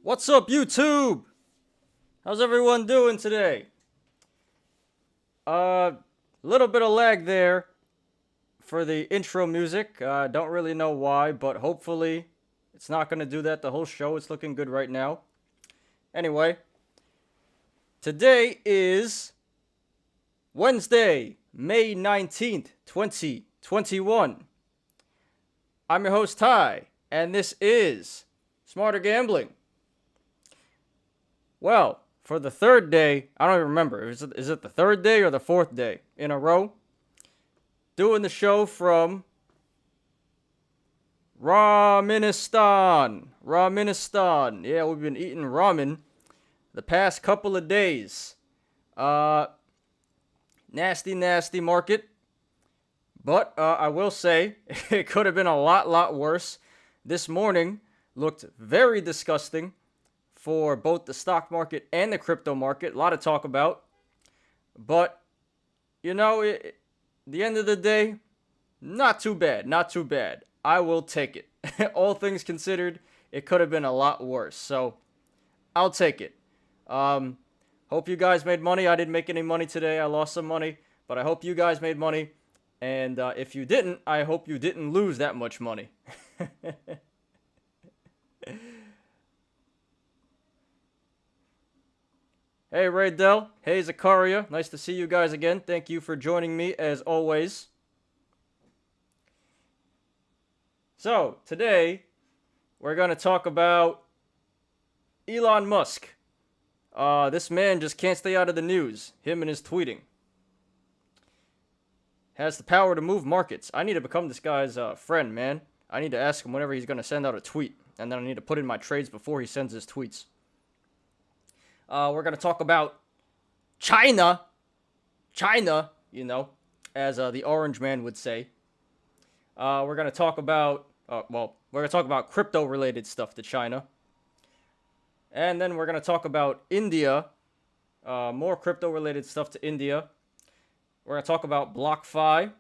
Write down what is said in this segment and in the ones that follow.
What's up, YouTube? How's everyone doing today? Little bit of lag there for the intro music. Don't really know why, but hopefully it's not gonna do that the whole show. It's looking good right now. Anyway, today is Wednesday, May 19th, 2021. I'm your host, Ty, and this is Smarter Gambling. Well, for the third day, I don't even remember. Is it the third day or the fourth day in a row? Doing the show from Ramenistan. Yeah, we've been eating ramen the past couple of days. Nasty market. But I will say, it could have been a lot worse. This morning looked very disgusting for both the stock market and the crypto market. A lot to talk about. But, the end of the day, not too bad. I will take it. All things considered, it could have been a lot worse. So, I'll take it. Hope you guys made money. I didn't make any money today. I lost some money. But I hope you guys made money. And if you didn't, I hope you didn't lose that much money. Hey, Ray Dell. Hey, Zakaria. Nice to see you guys again. Thank you for joining me, as always. So, today, we're going to talk about Elon Musk. This man just can't stay out of the news. Him and his tweeting. Has the power to move markets. I need to become this guy's friend, man. I need to ask him whenever he's going to send out a tweet. And then I need to put in my trades before he sends his tweets. We're going to talk about China, as the orange man would say. We're going to talk about, crypto-related stuff to China. And then we're going to talk about India, more crypto-related stuff to India. We're going to talk about BlockFi,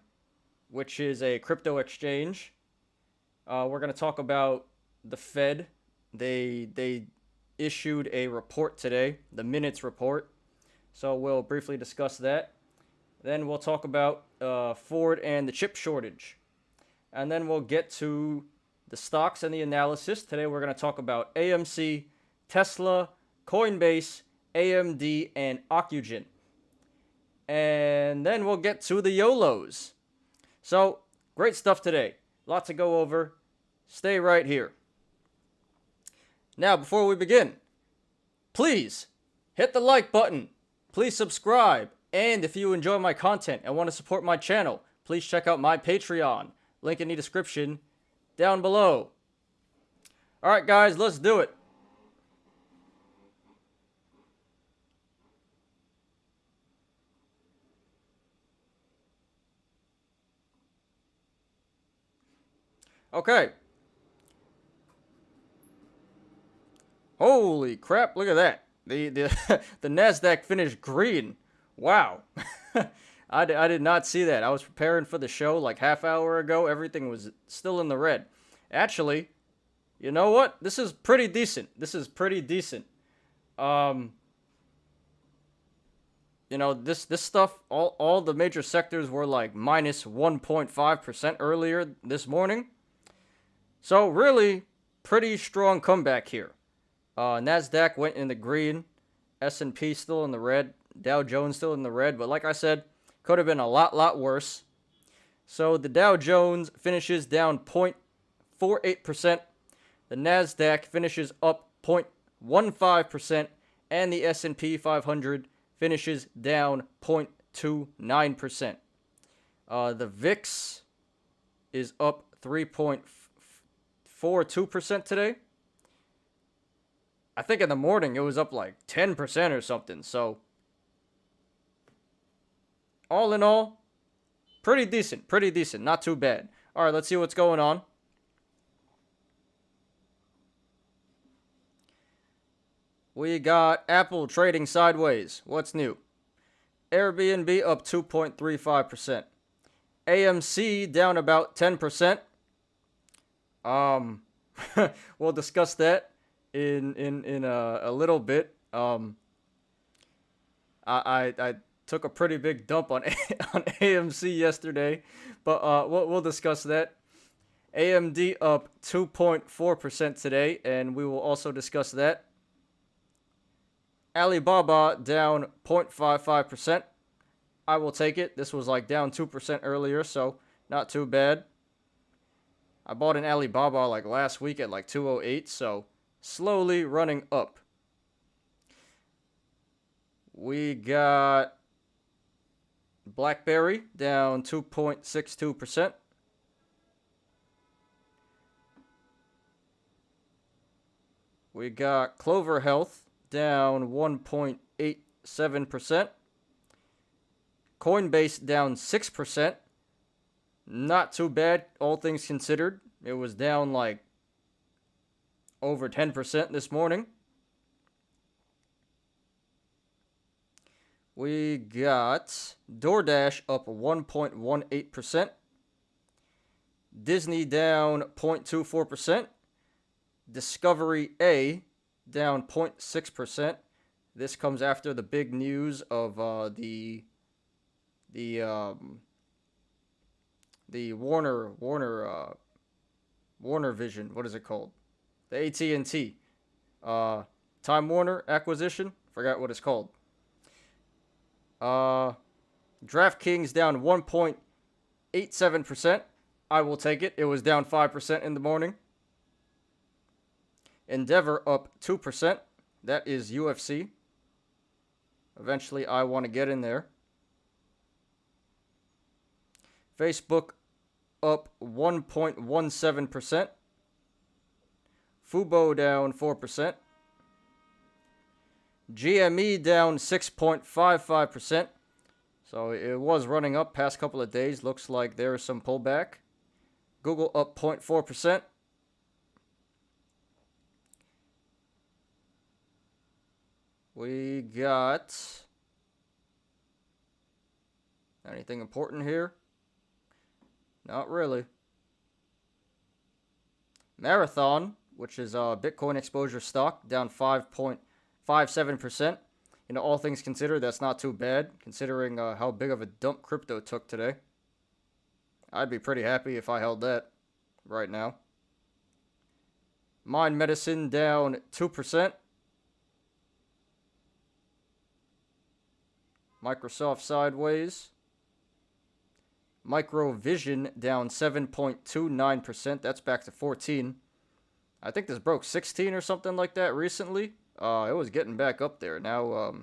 which is a crypto exchange. We're going to talk about the Fed. They issued a report today, the minutes report. So we'll briefly discuss that. Then we'll talk about Ford and the chip shortage. And then we'll get to the stocks and the analysis. Today we're going to talk about AMC, Tesla, Coinbase, AMD, and Ocugen. And then we'll get to the Yolos. So, great stuff today. Lots to go over. Stay right here. Now, before we begin, please hit the like button. Please subscribe. And if you enjoy my content and want to support my channel, please check out my Patreon. Link in the description down below. Alright guys, let's do it. Okay. Holy crap, look at that. The the Nasdaq finished green. Wow. I did not see that. I was preparing for the show like half hour ago. Everything was still in the red. Actually, you know what? This is pretty decent. This stuff, all the major sectors were like minus 1.5% earlier this morning. So really, pretty strong comeback here. Nasdaq went in the green, S&P still in the red, Dow Jones still in the red, but like I said, could have been a lot worse. So the Dow Jones finishes down 0.48%, the Nasdaq finishes up 0.15%, and the S&P 500 finishes down 0.29%. The VIX is up 3.42% today. I think in the morning it was up like 10% or something. So, all in all, pretty decent. Not too bad. All right, let's see what's going on. We got Apple trading sideways. What's new? Airbnb up 2.35%. AMC down about 10%. We'll discuss that. in a little bit. I took a pretty big dump on on AMC yesterday, but we'll discuss that. AMD up 2.4% today, and we will also discuss that. Alibaba down 0.55%. I will take it. This was like down 2% earlier, so not too bad. I bought an Alibaba like last week at like 208, so slowly running up. We got BlackBerry down 2.62%. We got Clover Health down 1.87%. Coinbase down 6%. Not too bad, all things considered. It was down like over 10% this morning. We got DoorDash up 1.18%. Disney down 0.24%. Discovery A down 0.6%. This comes after the big news of the Warner Vision. What is it called? The AT&T Time Warner acquisition. Forgot what it's called. DraftKings down 1.87%. I will take it. It was down 5% in the morning. Endeavor up 2%. That is UFC. Eventually, I want to get in there. Facebook up 1.17%. Fubo down 4%. GME down 6.55%. So it was running up past couple of days. Looks like there is some pullback. Google up 0.4%. We got anything important here? Not really. Marathon, which is Bitcoin exposure stock, down 5.57%. You know, all things considered, that's not too bad, considering how big of a dump crypto took today. I'd be pretty happy if I held that right now. Mind Medicine down 2%. Microsoft sideways. Microvision down 7.29%. That's back to 14. I think this broke 16 or something like that recently. It was getting back up there. Now,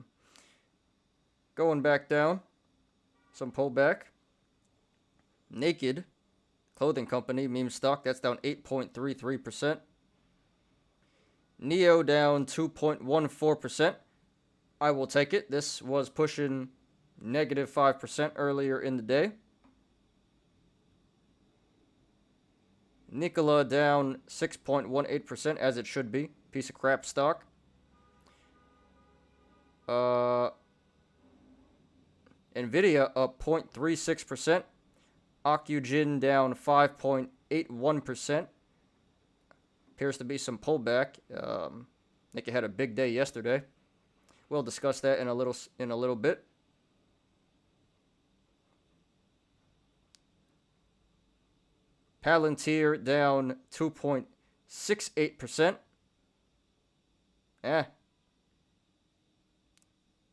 going back down. Some pullback. Naked clothing company, meme stock, that's down 8.33%. Neo down 2.14%. I will take it. This was pushing negative 5% earlier in the day. Nikola down 6.18%, as it should be. Piece of crap stock. Nvidia up 0.36%. Ocugen down 5.81%. Appears to be some pullback. I think it had a big day yesterday. We'll discuss that in a little bit. Palantir down 2.68%.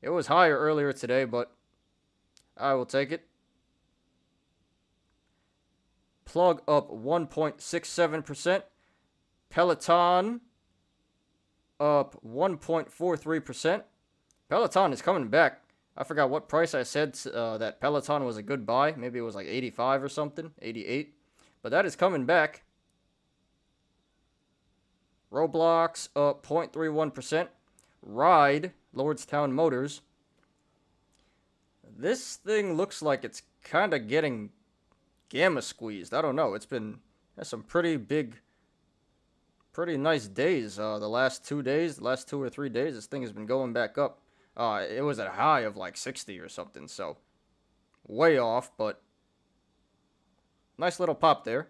It was higher earlier today, but I will take it. Plug up 1.67%. Peloton up 1.43%. Peloton is coming back. I forgot what price I said that Peloton was a good buy. Maybe it was like 85 or something, 88. But that is coming back. Roblox up 0.31%. Ride, Lordstown Motors. This thing looks like it's kind of getting gamma squeezed. I don't know. Has some pretty nice days. The last 2 or 3 days, this thing has been going back up. It was at a high of like 60 or something, so way off, but nice little pop there.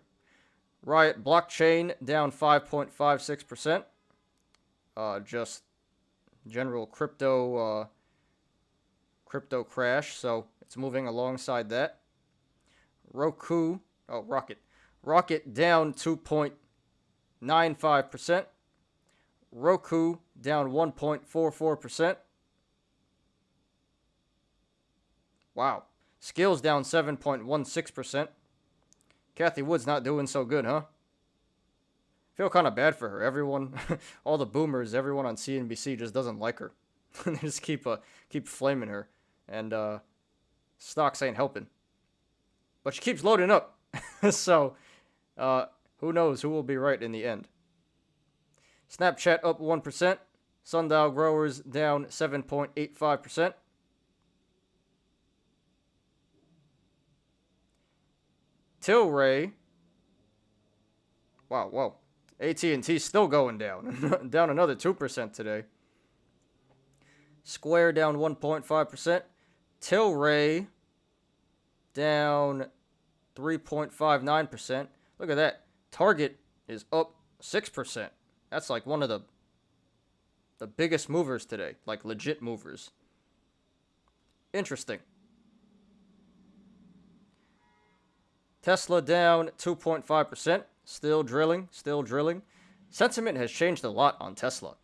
Riot Blockchain down 5.56%. just general crypto crash, so it's moving alongside that. Rocket down 2.95%. Roku down 1.44%. Wow. Skills down 7.16%. Kathy Wood's not doing so good, huh? Feel kind of bad for her. Everyone, all the boomers, everyone on CNBC just doesn't like her. They just keep flaming her, and stocks ain't helping. But she keeps loading up, so who knows who will be right in the end. Snapchat up 1%. Sundial Growers down 7.85%. Tilray. Wow. AT&T still going down. Down another 2% today. Square down 1.5%. Tilray down 3.59%. Look at that. Target is up 6%. That's like one of the biggest movers today. Like legit movers. Interesting. Tesla down 2.5%. Still drilling. Sentiment has changed a lot on Tesla.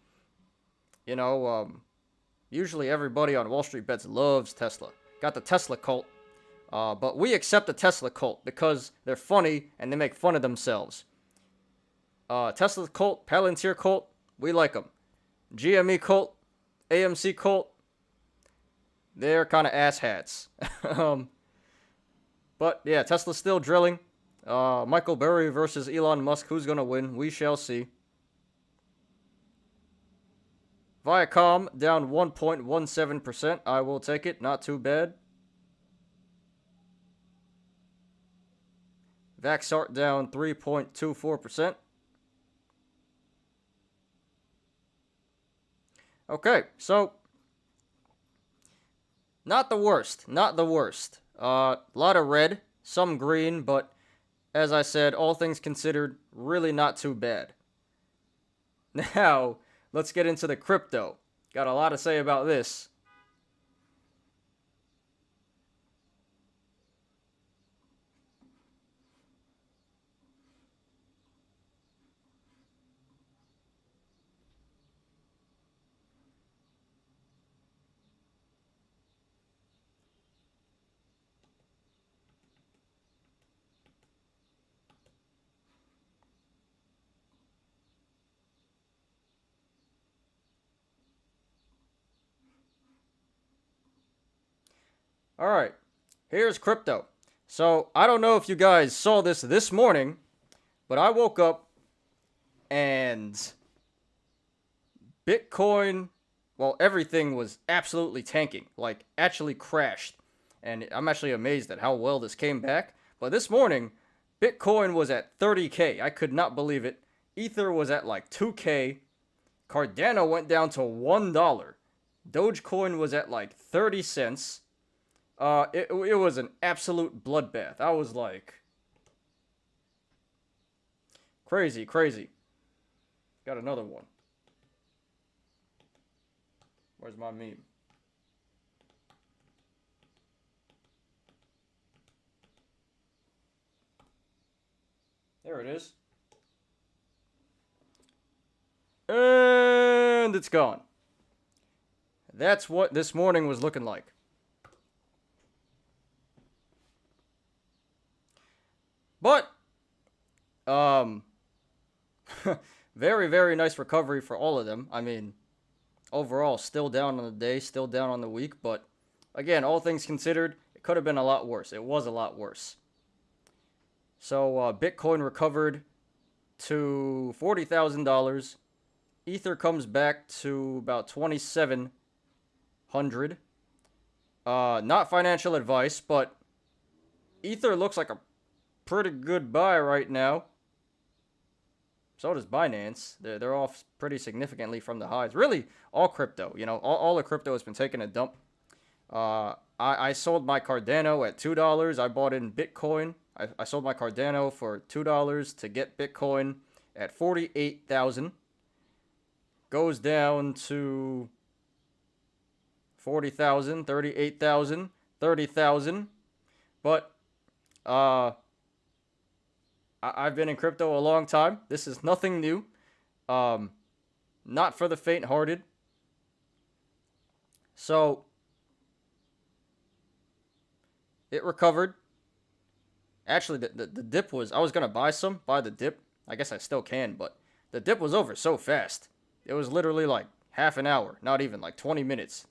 You know, usually everybody on Wall Street Bets loves Tesla. Got the Tesla cult. But we accept the Tesla cult because they're funny and they make fun of themselves. Tesla cult, Palantir cult, we like them. GME cult, AMC cult, they're kind of asshats. But yeah, Tesla's still drilling. Michael Burry versus Elon Musk. Who's going to win? We shall see. Viacom down 1.17%. I will take it. Not too bad. Vaxart down 3.24%. Okay, so not the worst. A lot of red, some green, but as I said, all things considered, really not too bad. Now, let's get into the crypto. Got a lot to say about this. All right, here's crypto. So I don't know if you guys saw this morning, but I woke up and Bitcoin, well, everything was absolutely tanking, like actually crashed. And I'm actually amazed at how well this came back. But this morning, Bitcoin was at 30K. I could not believe it. Ether was at like 2K. Cardano went down to $1. Dogecoin was at like 30 cents. It was an absolute bloodbath. I was like, crazy. Got another one. Where's my meme? There it is. And it's gone. That's what this morning was looking like. But, very, very nice recovery for all of them. I mean, overall, still down on the day, still down on the week. But, again, all things considered, it could have been a lot worse. It was a lot worse. So, Bitcoin recovered to $40,000. Ether comes back to about 2,700. Not financial advice, but Ether looks like a pretty good buy right now. So does Binance. They're off pretty significantly from the highs. Really, all crypto. You know, all the crypto has been taking a dump. I sold my Cardano at $2. I bought in Bitcoin. I sold my Cardano for $2 to get Bitcoin at 48,000. goes down to 40,000, 38,000, 30,000. But I've been in crypto a long time. This is nothing new. Not for the faint-hearted. So it recovered. Actually, the dip was, I was going to buy the dip. I guess I still can, but the dip was over so fast. It was literally like half an hour, not even, like 20 minutes.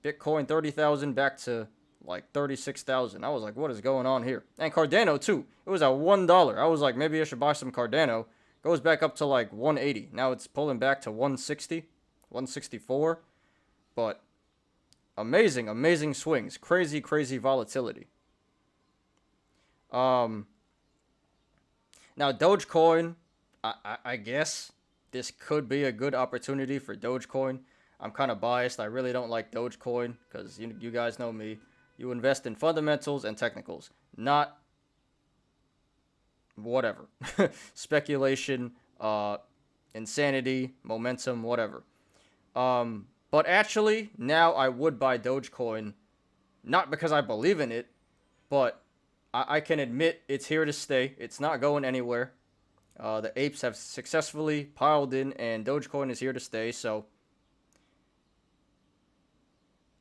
Bitcoin 30,000 back to like 36,000. I was like, what is going on here? And Cardano too. It was at $1. I was like, maybe I should buy some Cardano. Goes back up to like 180. Now it's pulling back to 160, 164. But amazing swings. Crazy volatility. Now Dogecoin, I guess this could be a good opportunity for Dogecoin. I'm kind of biased. I really don't like Dogecoin because you guys know me. You invest in fundamentals and technicals, not whatever. Speculation, insanity, momentum, whatever. But actually, now I would buy Dogecoin, not because I believe in it, but I can admit it's here to stay. It's not going anywhere. The apes have successfully piled in, and Dogecoin is here to stay, so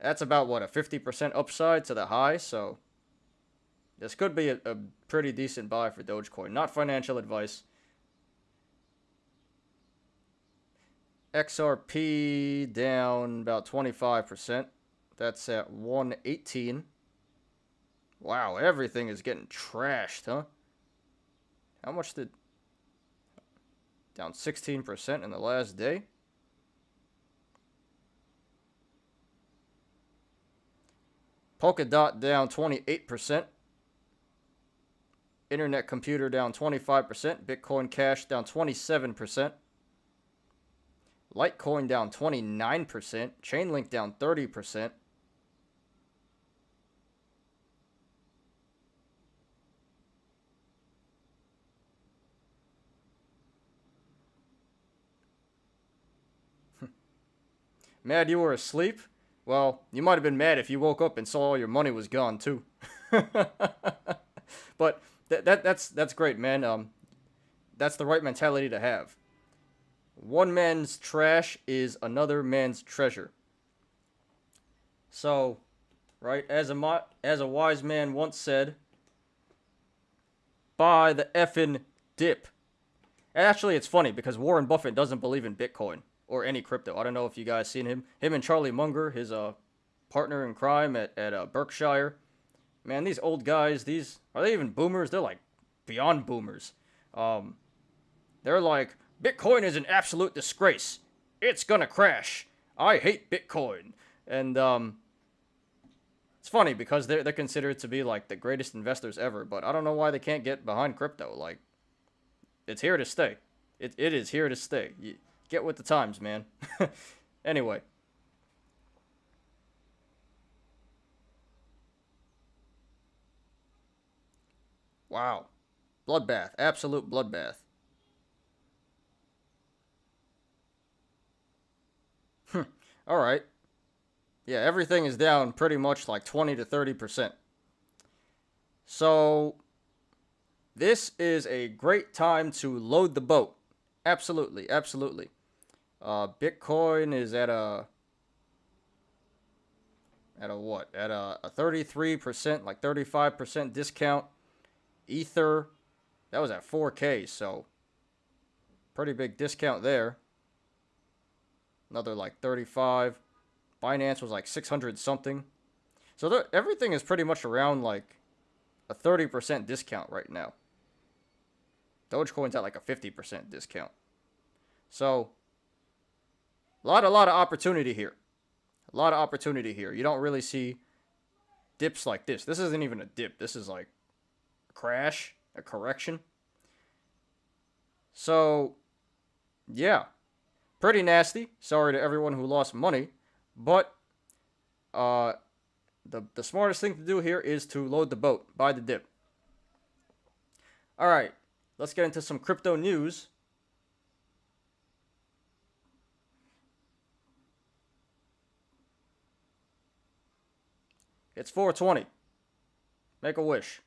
that's about, what, a 50% upside to the high, so this could be a pretty decent buy for Dogecoin. Not financial advice. XRP down about 25%. That's at 118. Wow, everything is getting trashed, huh? How much did... Down 16% in the last day? Polkadot down 28%. Internet Computer down 25%. Bitcoin Cash down 27%. Litecoin down 29%. Chainlink down 30%. Mad you were asleep? Well, you might have been mad if you woke up and saw all your money was gone too. But that's great, man. That's the right mentality to have. One man's trash is another man's treasure. So, right, as a wise man once said, buy the effing dip. And actually, it's funny because Warren Buffett doesn't believe in Bitcoin or any crypto. I don't know if you guys seen him. Him and Charlie Munger, his partner in crime at Berkshire. Man, these old guys, are they even boomers? They're like beyond boomers. They're like, Bitcoin is an absolute disgrace. It's gonna crash. I hate Bitcoin. And it's funny because they're considered to be like the greatest investors ever, but I don't know why they can't get behind crypto. Like, it's here to stay. It is here to stay. Get with the times, man. Anyway. Wow. Bloodbath. Absolute bloodbath. Alright. Yeah, everything is down pretty much like 20 to 30%. So, this is a great time to load the boat. Absolutely. Bitcoin is at a what? At a 33%, like 35% discount. Ether, that was at 4K, so pretty big discount there. Another like 35. Binance was like 600 something. So everything is pretty much around like a 30% discount right now. Dogecoin's at like a 50% discount. So a lot of opportunity here. You don't really see dips like this. This isn't even a dip. This is like a crash, a correction. So, yeah. Pretty nasty. Sorry to everyone who lost money. But the smartest thing to do here is to load the boat. Buy the dip. Alright. Let's get into some crypto news. It's 420. Make a wish.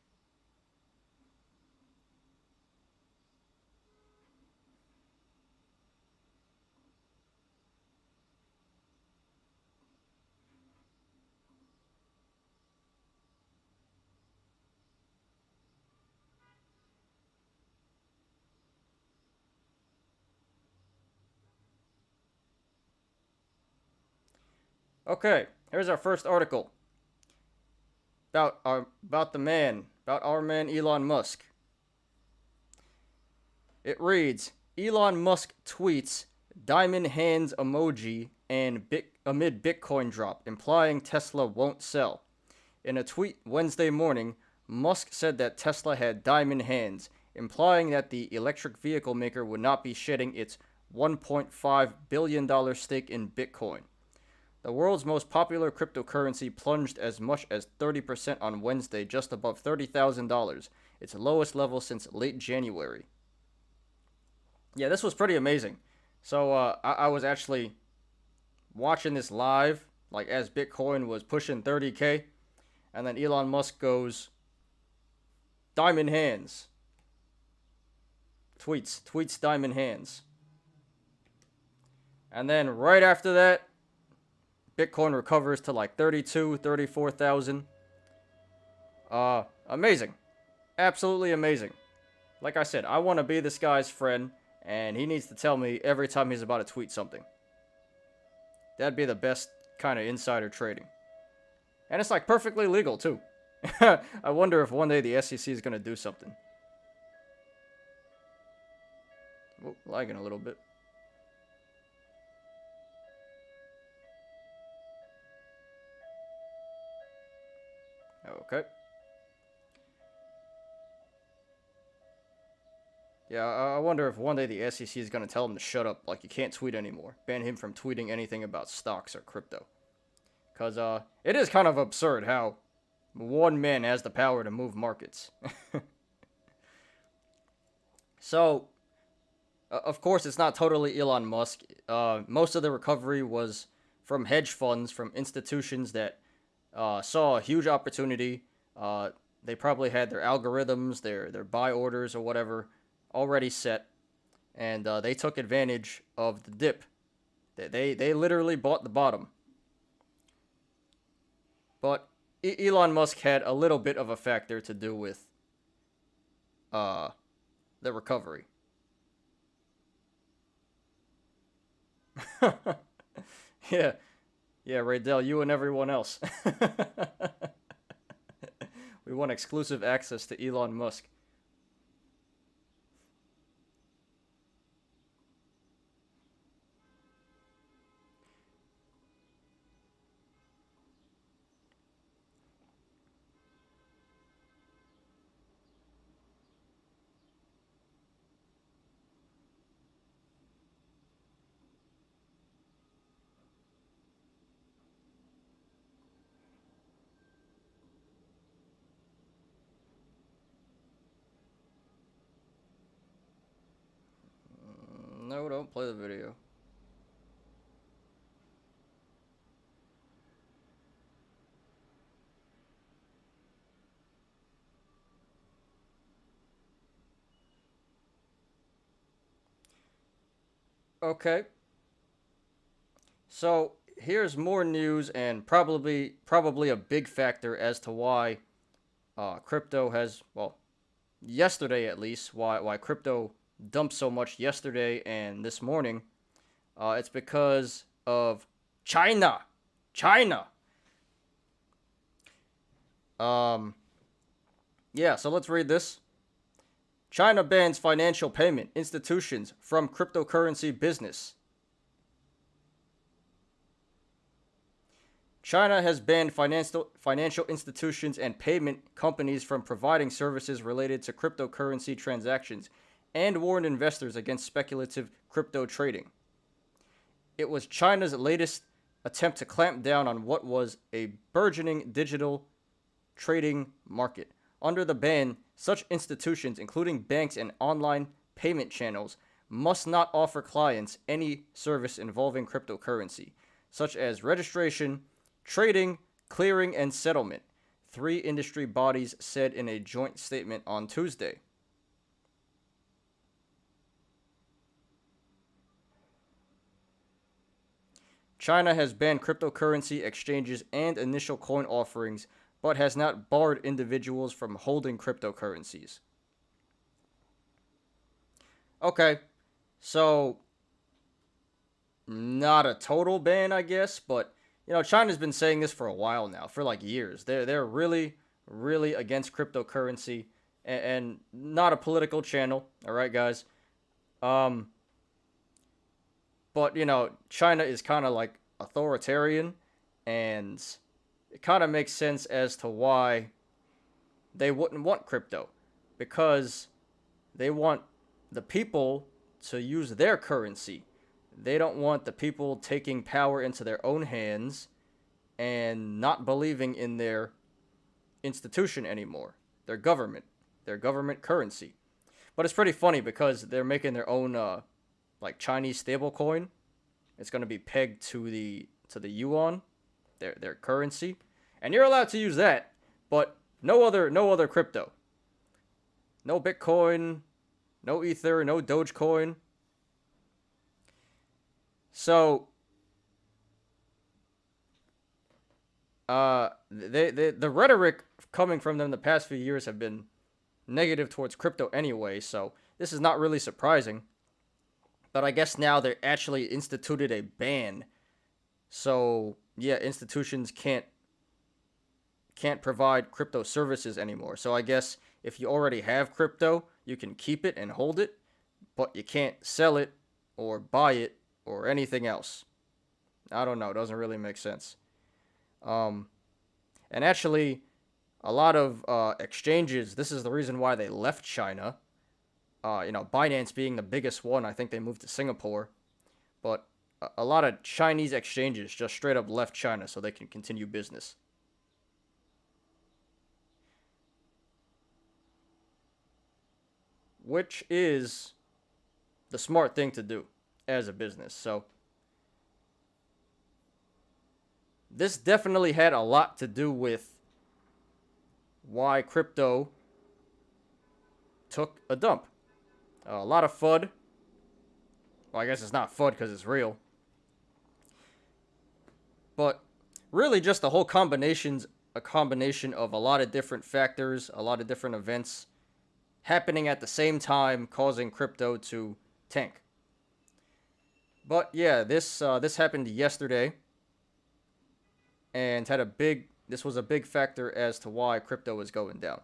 Okay, here's our first article about our man Elon Musk. It reads, Elon Musk tweets diamond hands emoji amid Bitcoin drop, implying Tesla won't sell. In a tweet Wednesday morning, Musk said that Tesla had diamond hands, implying that the electric vehicle maker would not be shedding its $1.5 billion stake in Bitcoin. The world's most popular cryptocurrency plunged as much as 30% on Wednesday, just above $30,000, its lowest level since late January. Yeah, this was pretty amazing. So I was actually watching this live, like as Bitcoin was pushing 30K, and then Elon Musk goes, diamond hands. Tweets diamond hands. And then right after that, Bitcoin recovers to like 32, 34,000. Amazing. Absolutely amazing. Like I said, I want to be this guy's friend, and he needs to tell me every time he's about to tweet something. That'd be the best kind of insider trading. And it's like perfectly legal too. I wonder if one day the SEC is going to do something. Oh, lagging a little bit. Okay. Yeah, I wonder if one day the SEC is going to tell him to shut up, like you can't tweet anymore. Ban him from tweeting anything about stocks or crypto. Because it is kind of absurd how one man has the power to move markets. So, of course, it's not totally Elon Musk. Most of the recovery was from hedge funds, from institutions that saw a huge opportunity. They probably had their algorithms, their buy orders or whatever already set, and they took advantage of the dip. They literally bought the bottom. But Elon Musk had a little bit of a factor to do with the recovery. Yeah, Raydell, you and everyone else. We want exclusive access to Elon Musk. No, don't play the video. Okay. So here's more news, and probably a big factor as to why crypto has, well, yesterday at least, why crypto dumped so much yesterday and this morning. It's because of China. China. Yeah, so let's read this. China bans financial payment institutions from cryptocurrency business. China has banned financial institutions and payment companies from providing services related to cryptocurrency transactions and warned investors against speculative crypto trading. It was China's latest attempt to clamp down on what was a burgeoning digital trading market. Under the ban, such institutions, including banks and online payment channels, must not offer clients any service involving cryptocurrency, such as registration, trading, clearing, and settlement. three industry bodies said in a joint statement on Tuesday. China has banned cryptocurrency exchanges and initial coin offerings, but has not barred individuals from holding cryptocurrencies. Okay, so not a total ban, I guess, but China's been saying this for a while now, for like years. They're really, really against cryptocurrency, and not a political channel. All right, guys. Um, but China is kind of like authoritarian, and it kind of makes sense as to why they wouldn't want crypto, because they want the people to use their currency. They don't want the people taking power into their own hands and not believing in their institution anymore, their government currency. But it's pretty funny because they're making their own like Chinese stable coin. It's going to be pegged to the yuan, their currency, and you're allowed to use that, but no other crypto. No Bitcoin, no Ether, no Dogecoin. So the rhetoric coming from them the past few years have been negative towards crypto anyway, so this is not really surprising. But I guess now they actually instituted a ban. So yeah, institutions can't provide crypto services anymore. So I guess if you already have crypto, you can keep it and hold it, but you can't sell it or buy it or anything else. I don't know. It doesn't really make sense. And actually, a lot of exchanges, this is the reason why they left China. Binance being the biggest one. I think they moved to Singapore. But a lot of Chinese exchanges just straight up left China so they can continue business. Which is the smart thing to do as a business. So this definitely had a lot to do with why crypto took a dump. A lot of FUD. Well, I guess it's not FUD because it's real. But really just the whole a combination of a lot of different factors, a lot of different events happening at the same time, causing crypto to tank. But yeah, this happened yesterday, and this was a big factor as to why crypto was going down.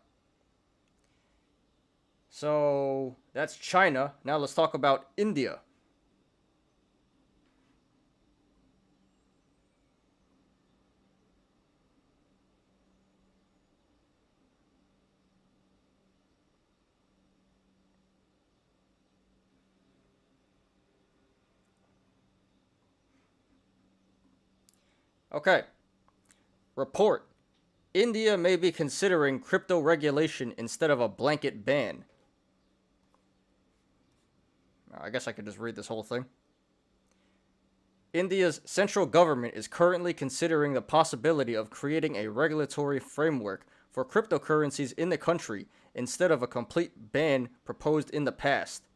So that's China. Now let's talk about India. Okay. Report. India may be considering crypto regulation instead of a blanket ban. I guess I could just read this whole thing. India's central government is currently considering the possibility of creating a regulatory framework for cryptocurrencies in the country instead of a complete ban proposed in the past.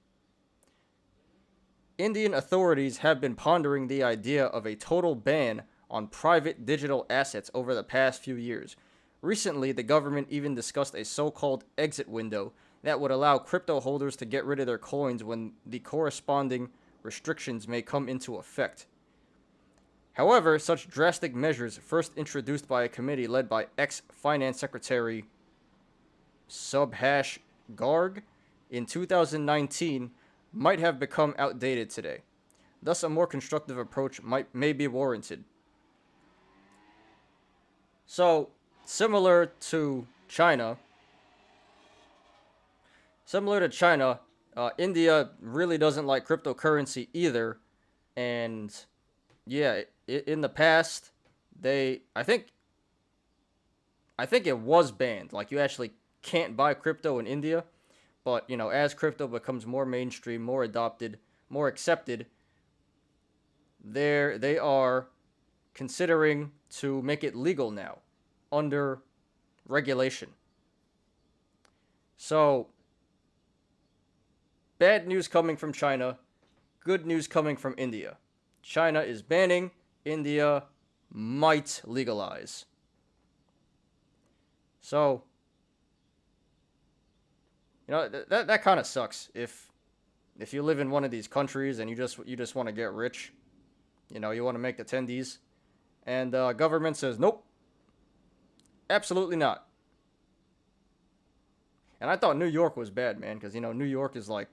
Indian authorities have been pondering the idea of a total ban on private digital assets over the past few years. Recently, the government even discussed a so-called exit window that would allow crypto holders to get rid of their coins when the corresponding restrictions may come into effect. However, such drastic measures, first introduced by a committee led by ex-Finance Secretary Subhash Garg in 2019, might have become outdated today. Thus, a more constructive approach may be warranted. So, similar to China, India really doesn't like cryptocurrency either, and yeah, in the past, I think it was banned. Like, you actually can't buy crypto in India, but as crypto becomes more mainstream, more adopted, more accepted, they are considering to make it legal now under regulation. So, bad news coming from China, good news coming from India. China is banning, India might legalize. So, that kind of sucks if you live in one of these countries and you just want to get rich, you want to make the tendies, and government says nope, absolutely not. And I thought New York was bad, man, because New York is like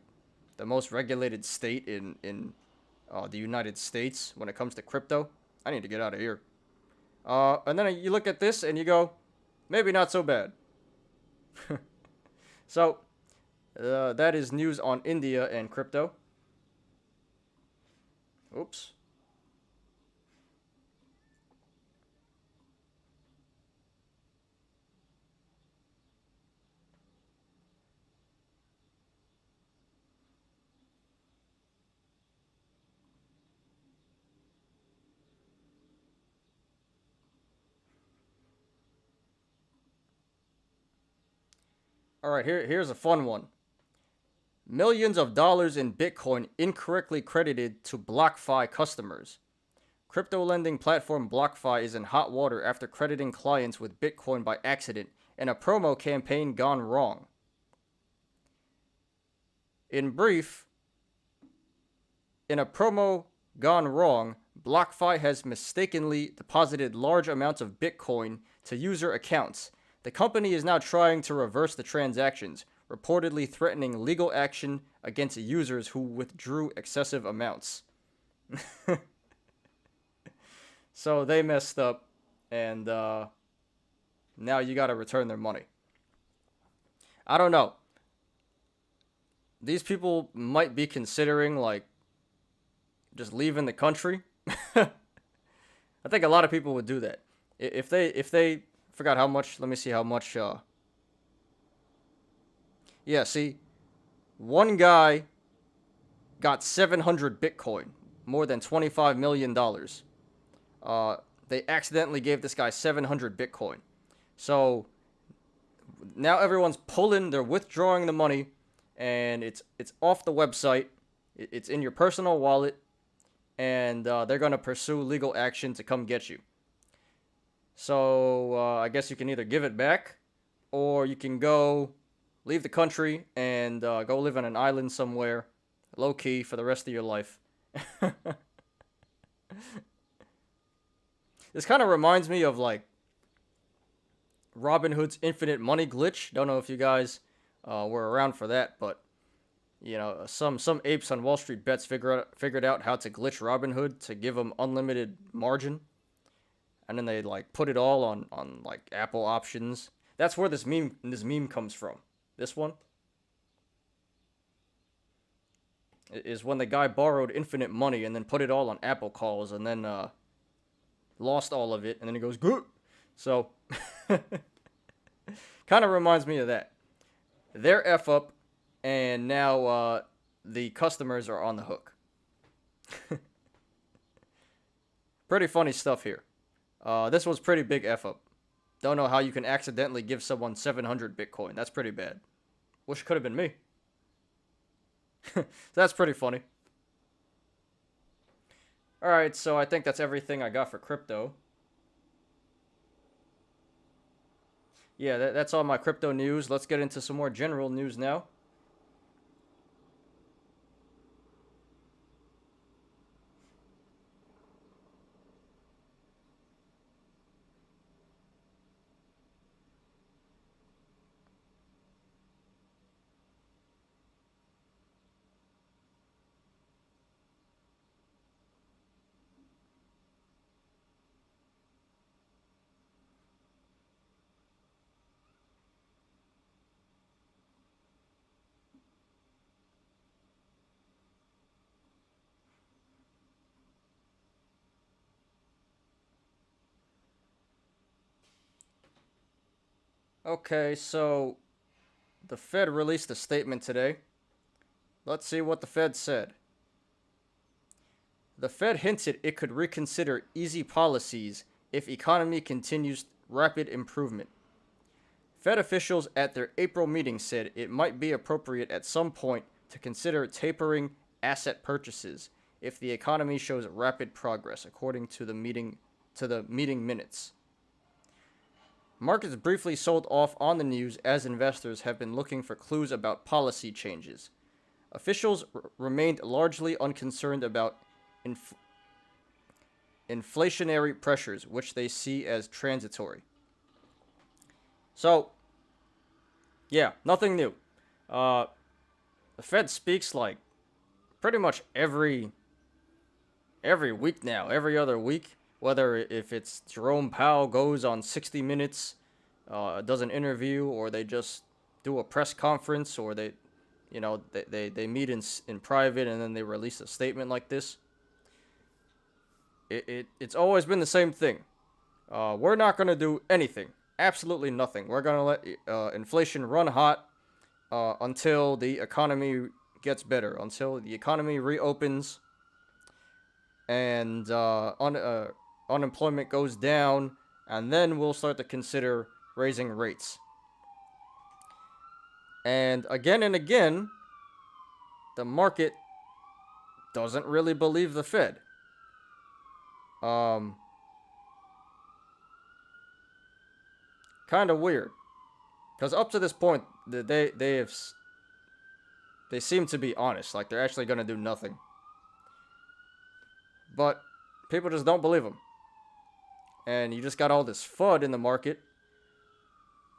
the most regulated state in the United States when it comes to crypto. I need to get out of here. And then you look at this and you go, maybe not so bad. So, that is news on India and crypto. Oops. All right, here's a fun one. Millions of dollars in Bitcoin incorrectly credited to BlockFi customers. Crypto lending platform BlockFi is in hot water after crediting clients with Bitcoin by accident and a promo campaign gone wrong. In brief, in a promo gone wrong, BlockFi has mistakenly deposited large amounts of Bitcoin to user accounts. The company is now trying to reverse the transactions, reportedly threatening legal action against users who withdrew excessive amounts. So they messed up, and now you gotta return their money. I don't know. These people might be considering, like, just leaving the country. I think a lot of people would do that. If they forgot how much, let me see how much, yeah, see, one guy got 700 Bitcoin, more than $25 million. They accidentally gave this guy 700 Bitcoin. So now everyone's they're withdrawing the money, and it's off the website. It's in your personal wallet, and they're going to pursue legal action to come get you. So I guess you can either give it back, or you can go leave the country and go live on an island somewhere, low key, for the rest of your life. This kind of reminds me of like Robinhood's infinite money glitch. Don't know if you guys were around for that, but some apes on Wall Street Bets figured out how to glitch Robinhood to give them unlimited margin. And then they like put it all on like Apple options. That's where this meme comes from. This one is when the guy borrowed infinite money and then put it all on Apple calls and then lost all of it, and then he goes good. So kind of reminds me of that. They're F up, and now the customers are on the hook. Pretty funny stuff here. This was pretty big F up. Don't know how you can accidentally give someone 700 Bitcoin. That's pretty bad. Wish it could have been me. That's pretty funny. Alright, so I think that's everything I got for crypto. Yeah, that's all my crypto news. Let's get into some more general news now. Okay, so the Fed released a statement today. Let's see what the Fed said. The Fed hinted it could reconsider easy policies if economy continues rapid improvement. Fed officials at their April meeting said it might be appropriate at some point to consider tapering asset purchases if the economy shows rapid progress, according to the meeting minutes. Markets briefly sold off on the news as investors have been looking for clues about policy changes. Officials remained largely unconcerned about inflationary pressures, which they see as transitory. So, yeah, nothing new. The Fed speaks like pretty much every week now, every other week. Whether if it's Jerome Powell goes on 60 Minutes, does an interview, or they just do a press conference, or they meet in private and then they release a statement like this. It's always been the same thing. We're not gonna do anything, absolutely nothing. We're gonna let inflation run hot until the economy gets better, until the economy reopens and unemployment goes down, and then we'll start to consider raising rates. And again, the market doesn't really believe the Fed. Kind of weird, because up to this point, they seem to be honest, like they're actually gonna do nothing. But people just don't believe them. And you just got all this FUD in the market.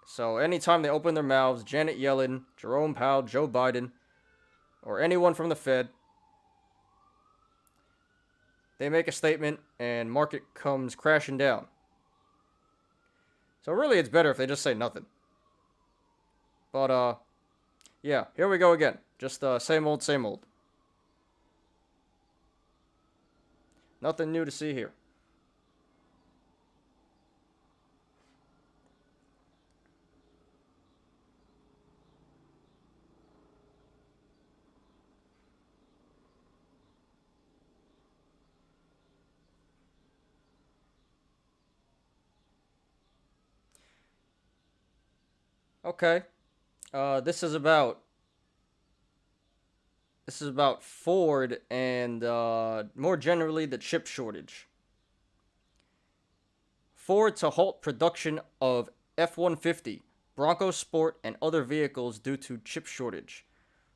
So anytime they open their mouths, Janet Yellen, Jerome Powell, Joe Biden, or anyone from the Fed, they make a statement and market comes crashing down. So really it's better if they just say nothing. But yeah, here we go again. Just same old, same old. Nothing new to see here. Okay. This is about Ford and more generally the chip shortage. Ford to halt production of F-150, Bronco Sport, and other vehicles due to chip shortage.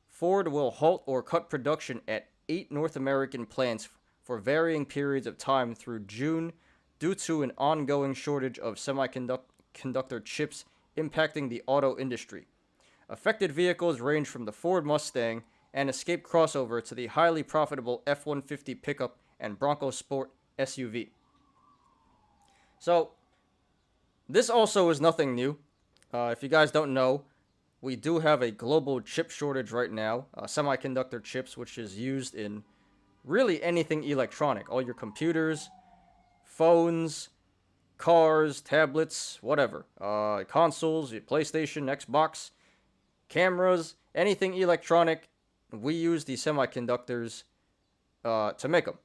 Ford will halt or cut production at 8 North American plants for varying periods of time through June due to an ongoing shortage of semiconductor chips impacting the auto industry. Affected vehicles range from the Ford Mustang and Escape crossover to the highly profitable F-150 pickup and Bronco Sport SUV. So, this also is nothing new. If you guys don't know, we do have a global chip shortage right now, semiconductor chips, which is used in really anything electronic. All your computers, phones, cars, tablets, whatever. Consoles, your PlayStation, Xbox, cameras, anything electronic, we use these semiconductors to make them.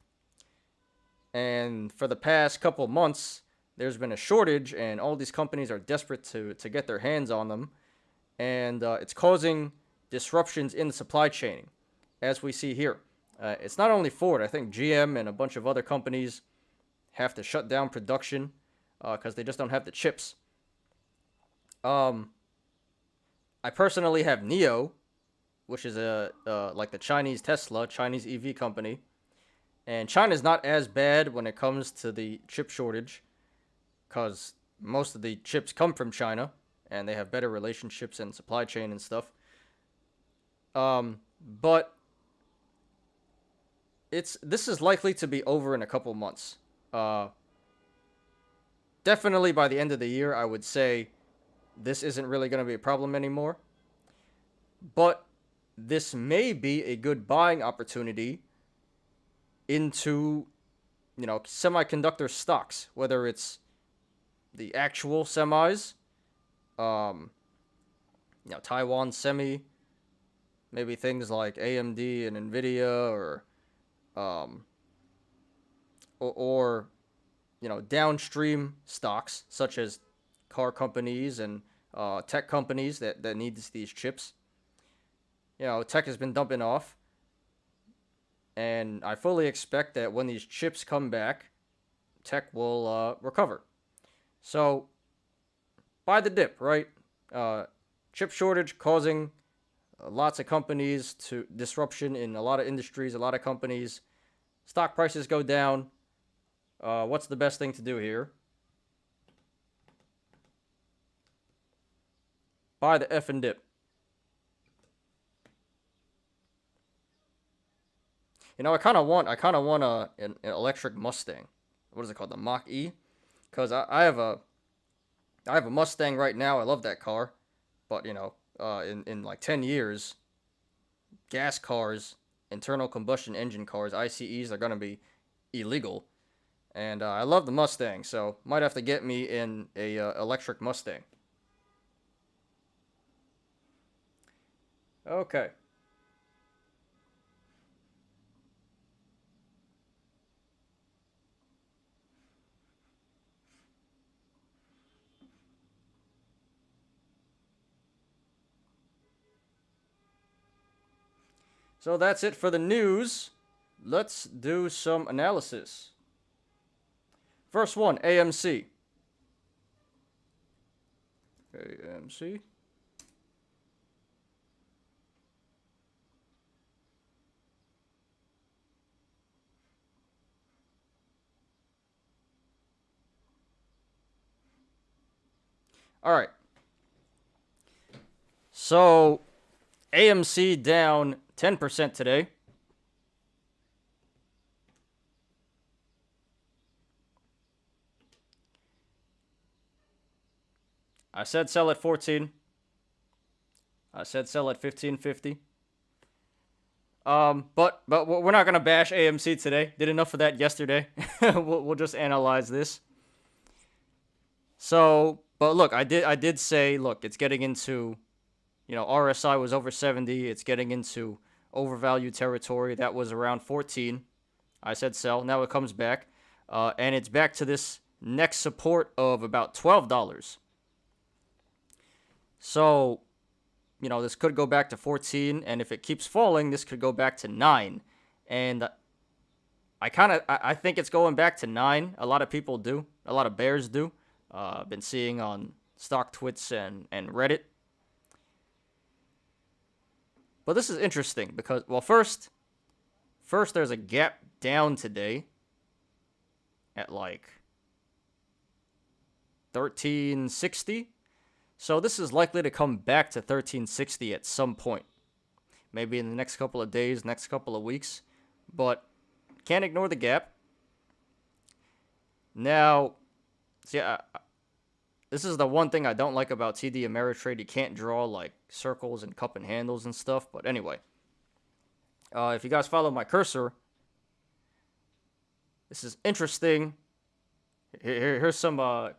And for the past couple months, there's been a shortage, and all these companies are desperate to get their hands on them. And it's causing disruptions in the supply chain, as we see here. It's not only Ford. I think GM and a bunch of other companies have to shut down production because they just don't have the chips. I personally have NIO, which is like the Chinese Tesla, Chinese EV company. And China's not as bad when it comes to the chip shortage, because most of the chips come from China, and they have better relationships and supply chain and stuff. But this is likely to be over in a couple months. Definitely by the end of the year, I would say this isn't really going to be a problem anymore. But this may be a good buying opportunity into, semiconductor stocks, whether it's the actual semis, Taiwan Semi, maybe things like AMD and Nvidia, or downstream stocks such as car companies and tech companies that need these chips. You know, tech has been dumping off, and I fully expect that when these chips come back, tech will recover. So, buy the dip, right? Chip shortage causing lots of companies to disruption in a lot of industries, a lot of companies. Stock prices go down. What's the best thing to do here? Buy the F and dip. You know, I kind of want an electric Mustang. What is it called? The Mach E, because I have a Mustang right now. I love that car, but you know, in like 10 years, gas cars, internal combustion engine cars, ICEs are gonna be illegal, and I love the Mustang, so might have to get me in a electric Mustang. Okay. So that's it for the news. Let's do some analysis. First one, AMC. AMC. All right. So AMC down 10% today. I said sell at 14. I said sell at 15.50. But we're not gonna bash AMC today. Did enough of that yesterday. we'll just analyze this. So, but look, I did say, look, it's getting into, you know, RSI was over 70. It's getting into overvalued territory. That was around 14. I said sell. Now it comes back, and it's back to this next support of about $12. So, you know, this could go back to 14, and if it keeps falling, this could go back to 9. And I think it's going back to 9. A lot of people do. A lot of bears do. I've been seeing on StockTwits and Reddit. But this is interesting because, well, first there's a gap down today at like 1360. So this is likely to come back to 1360 at some point. Maybe in the next couple of days, next couple of weeks. But can't ignore the gap. Now, see, this is the one thing I don't like about TD Ameritrade. You can't draw like circles and cup and handles and stuff. But anyway, if you guys follow my cursor, this is interesting. Here's some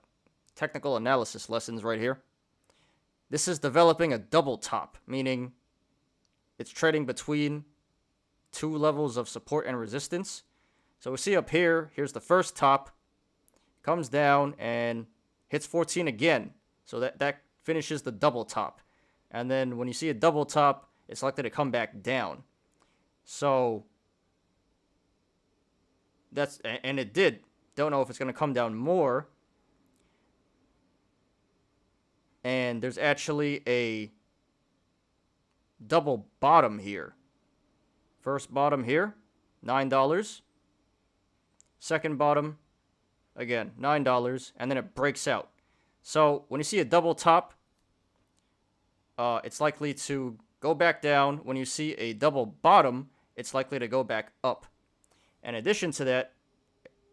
technical analysis lessons right here. This is developing a double top, meaning it's trading between two levels of support and resistance. So we see up here, here's the first top, comes down and hits 14 again. So that finishes the double top. And then when you see a double top, it's likely to come back down. So and it did. Don't know if it's going to come down more. And there's actually a double bottom here. First bottom here, $9. Second bottom, again, $9, and then it breaks out. So when you see a double top, it's likely to go back down. When you see a double bottom, it's likely to go back up. In addition to that,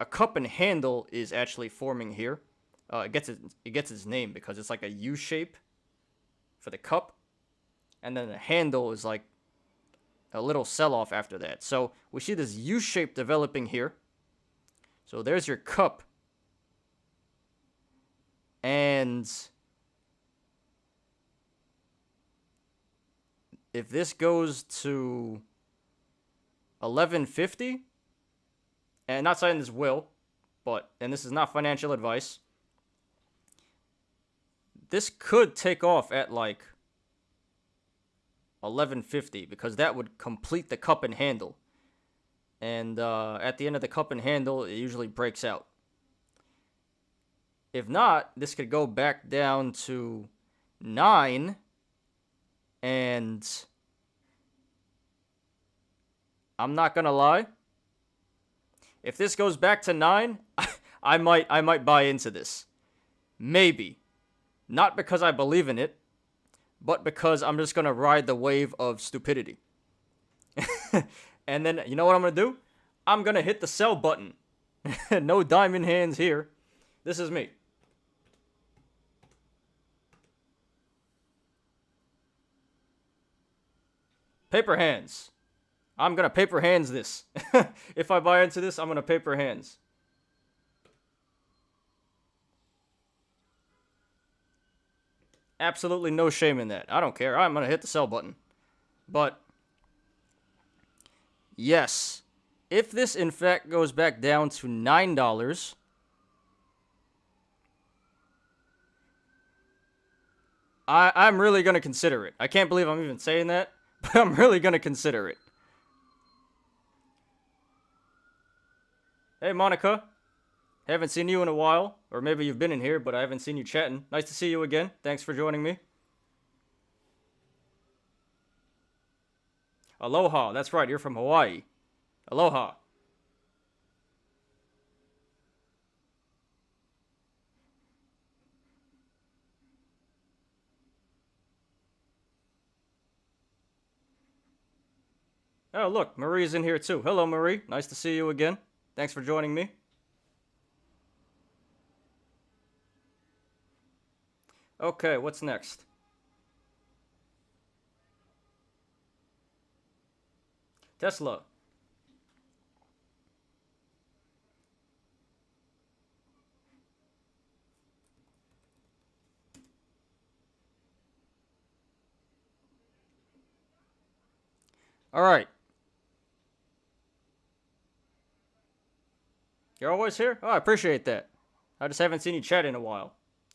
a cup and handle is actually forming here. It gets its name because it's like a U shape for the cup, and then the handle is like a little sell-off after that. So we see this U shape developing here. So there's your cup, and if this goes to 1150, and not saying this will, and this is not financial advice, this could take off at like 1150 because that would complete the cup and handle. And at the end of the cup and handle, it usually breaks out. If not, this could go back down to 9. And I'm not going to lie. If this goes back to 9, I might buy into this. Maybe. Not because I believe in it, but because I'm just going to ride the wave of stupidity. And then, you know what I'm going to do? I'm going to hit the sell button. No diamond hands here. This is me. Paper hands. I'm going to paper hands this. If I buy into this, I'm going to paper hands. Absolutely no shame in that. I don't care. I'm going to hit the sell button. But yes, if this in fact goes back down to $9, I'm really going to consider it. I can't believe I'm even saying that, but I'm really going to consider it. Hey, Monica. Haven't seen you in a while. Or maybe you've been in here, but I haven't seen you chatting. Nice to see you again. Thanks for joining me. Aloha. That's right. You're from Hawaii. Aloha. Oh, look. Marie's in here too. Hello, Marie. Nice to see you again. Thanks for joining me. Okay, what's next? Tesla. All right. You're always here? Oh, I appreciate that. I just haven't seen you chat in a while.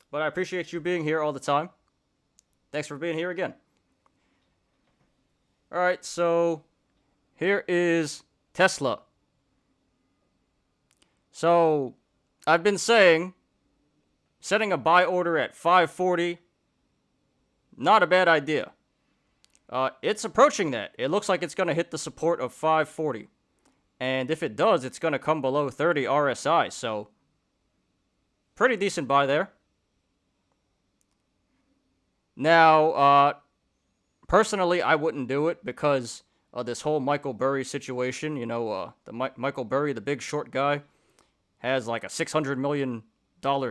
But I appreciate you being here all the time. Thanks for being here again. All right, so here is Tesla. So I've been saying setting a buy order at 540, not a bad idea. It's approaching that. It looks like it's going to hit the support of 540. And if it does, it's going to come below 30 RSI. So pretty decent buy there. Now, personally, I wouldn't do it because of this whole Michael Burry situation. You know, Michael Burry, the big short guy, has like a $600 million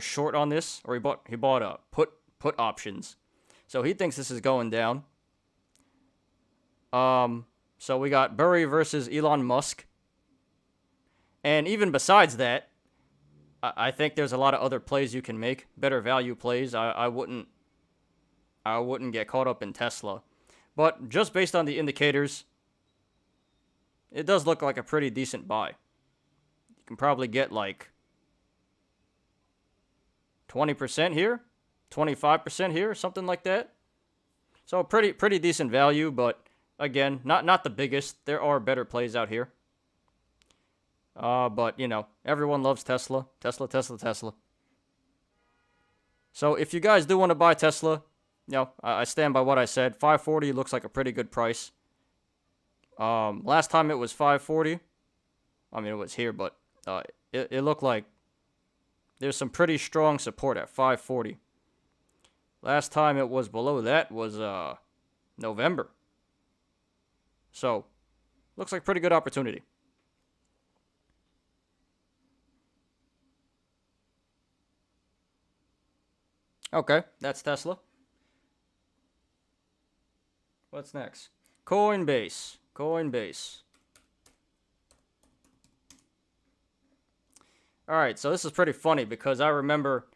short on this, or he bought put options. So he thinks this is going down. So we got Burry versus Elon Musk. And even besides that, I think there's a lot of other plays you can make, better value plays. I wouldn't get caught up in Tesla. But just based on the indicators, it does look like a pretty decent buy. You can probably get like 20% here, 25% here, something like that. So pretty decent value, but again, not the biggest. There are better plays out here. But, you know, everyone loves Tesla. Tesla. So if you guys do want to buy Tesla, you know, I stand by what I said. 540 looks like a pretty good price. Last time it was 540. I mean, it was here, but it looked like there's some pretty strong support at 540. Last time it was below that was November. So, looks like pretty good opportunity. Okay, that's Tesla. What's next? Coinbase. Alright, so this is pretty funny because I remember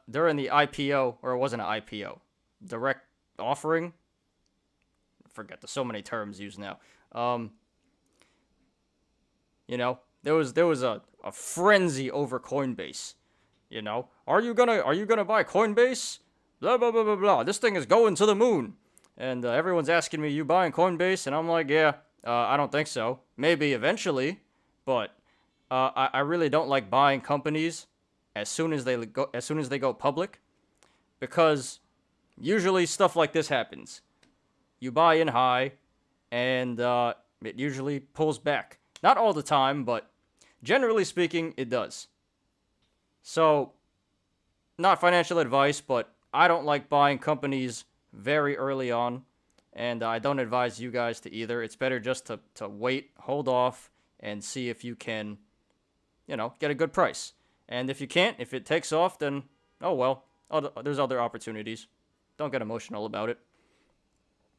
during the IPO, or it wasn't an IPO, direct offering. I forget, there's so many terms used now. You know, there was a frenzy over Coinbase. You know, are you gonna buy Coinbase? blah, blah, blah, blah, blah. This thing is going to the moon. And everyone's asking me, you buying Coinbase? And I'm like, yeah, I don't think so. Maybe eventually, but I really don't like buying companies as soon as they go public, because usually stuff like this happens. You buy in high, and it usually pulls back. Not all the time, but generally speaking, it does. So, not financial advice, but I don't like buying companies very early on, and I don't advise you guys to either. It's better just to wait, hold off, and see if you can, get a good price. And if you can't, if it takes off, then, oh well, there's other opportunities. Don't get emotional about it.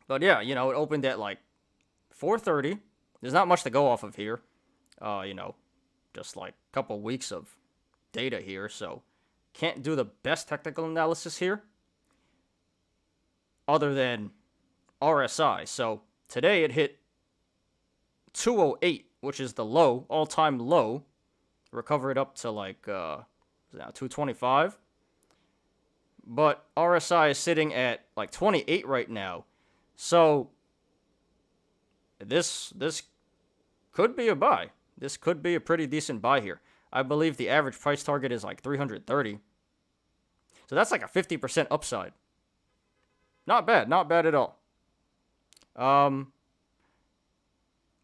But yeah, it opened at like 4:30. There's not much to go off of here. Just like a couple weeks of data here, so can't do the best technical analysis here other than RSI. So today it hit 208, which is the low, all-time low. Recovered up to like now 225. But RSI is sitting at like 28 right now. So this could be a buy. This could be a pretty decent buy here. I believe the average price target is like 330. So that's like a 50% upside. Not bad at all.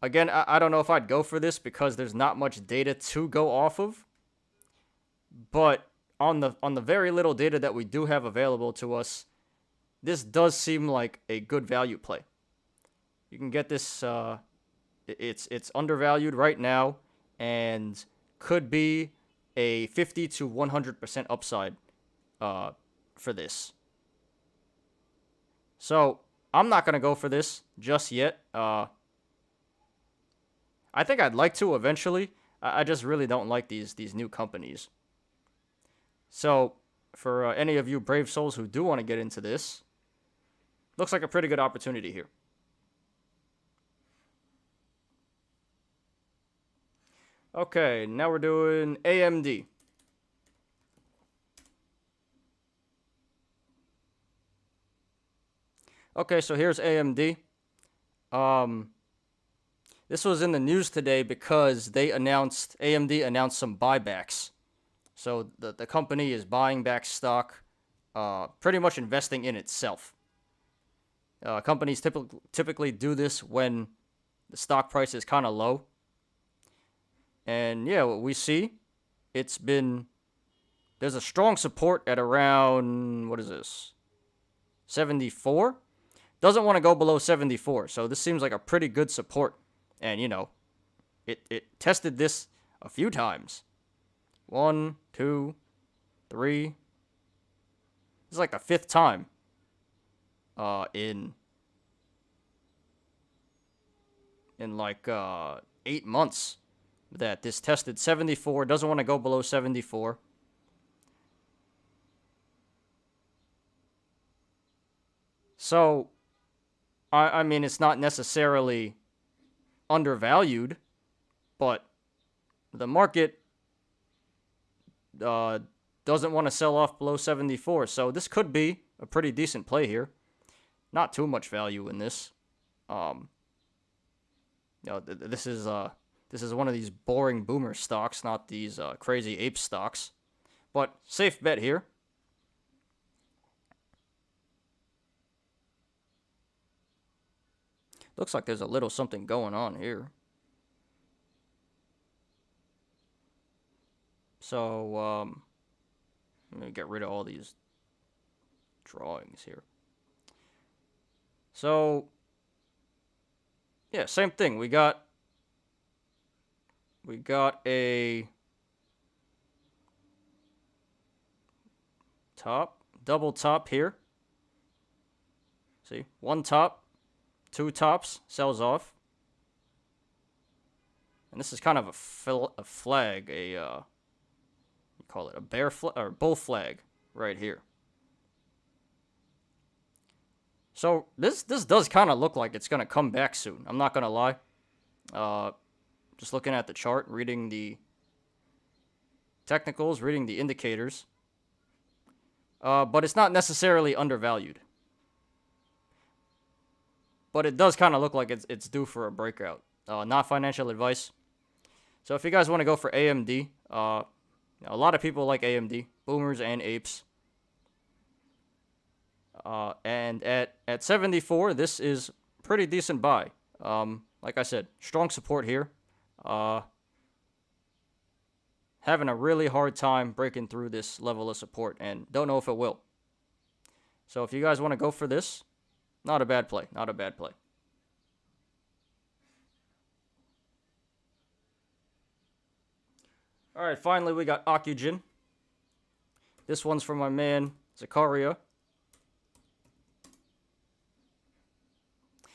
Again, I don't know if I'd go for this because there's not much data to go off of. But on the very little data that we do have available to us, this does seem like a good value play. You can get this. It's undervalued right now, and could be a 50 to 100% upside for this. So I'm not gonna go for this just yet. I think I'd like to eventually. I just really don't like these new companies. So for any of you brave souls who do want to get into this, looks like a pretty good opportunity here. Okay, now we're doing AMD. Okay, so here's AMD. This was in the news today because AMD announced some buybacks. So the company is buying back stock, pretty much investing in itself. Companies typically do this when the stock price is kind of low. And yeah, what we see, there's a strong support at around, what is this, 74? Doesn't want to go below 74, so this seems like a pretty good support. And, it tested this a few times. 1, 2, 3. This is like the 5th time in like 8 months that this tested 74. Doesn't want to go below 74. So, I mean, it's not necessarily undervalued, but the market doesn't want to sell off below 74. So this could be a pretty decent play here. Not too much value in this. This is one of these boring boomer stocks, not these crazy ape stocks. But safe bet here. Looks like there's a little something going on here. So, let me get rid of all these drawings here. So, yeah, same thing. We got a double top here. See, one top, two tops, sells off. And this is kind of a flag, you call it a bear flag or bull flag right here. So this does kind of look like it's going to come back soon. I'm not going to lie. Just looking at the chart, reading the technicals, reading the indicators. but it's not necessarily undervalued. But it does kind of look like it's due for a breakout. Not financial advice. So if you guys want to go for AMD, a lot of people like AMD, boomers and apes. And at 74, this is pretty decent buy. Like I said, strong support here. Having a really hard time breaking through this level of support, and don't know if it will. So if you guys want to go for this, not a bad play. Not a bad play. All right, finally we got Ocugen. This one's from my man Zakaria.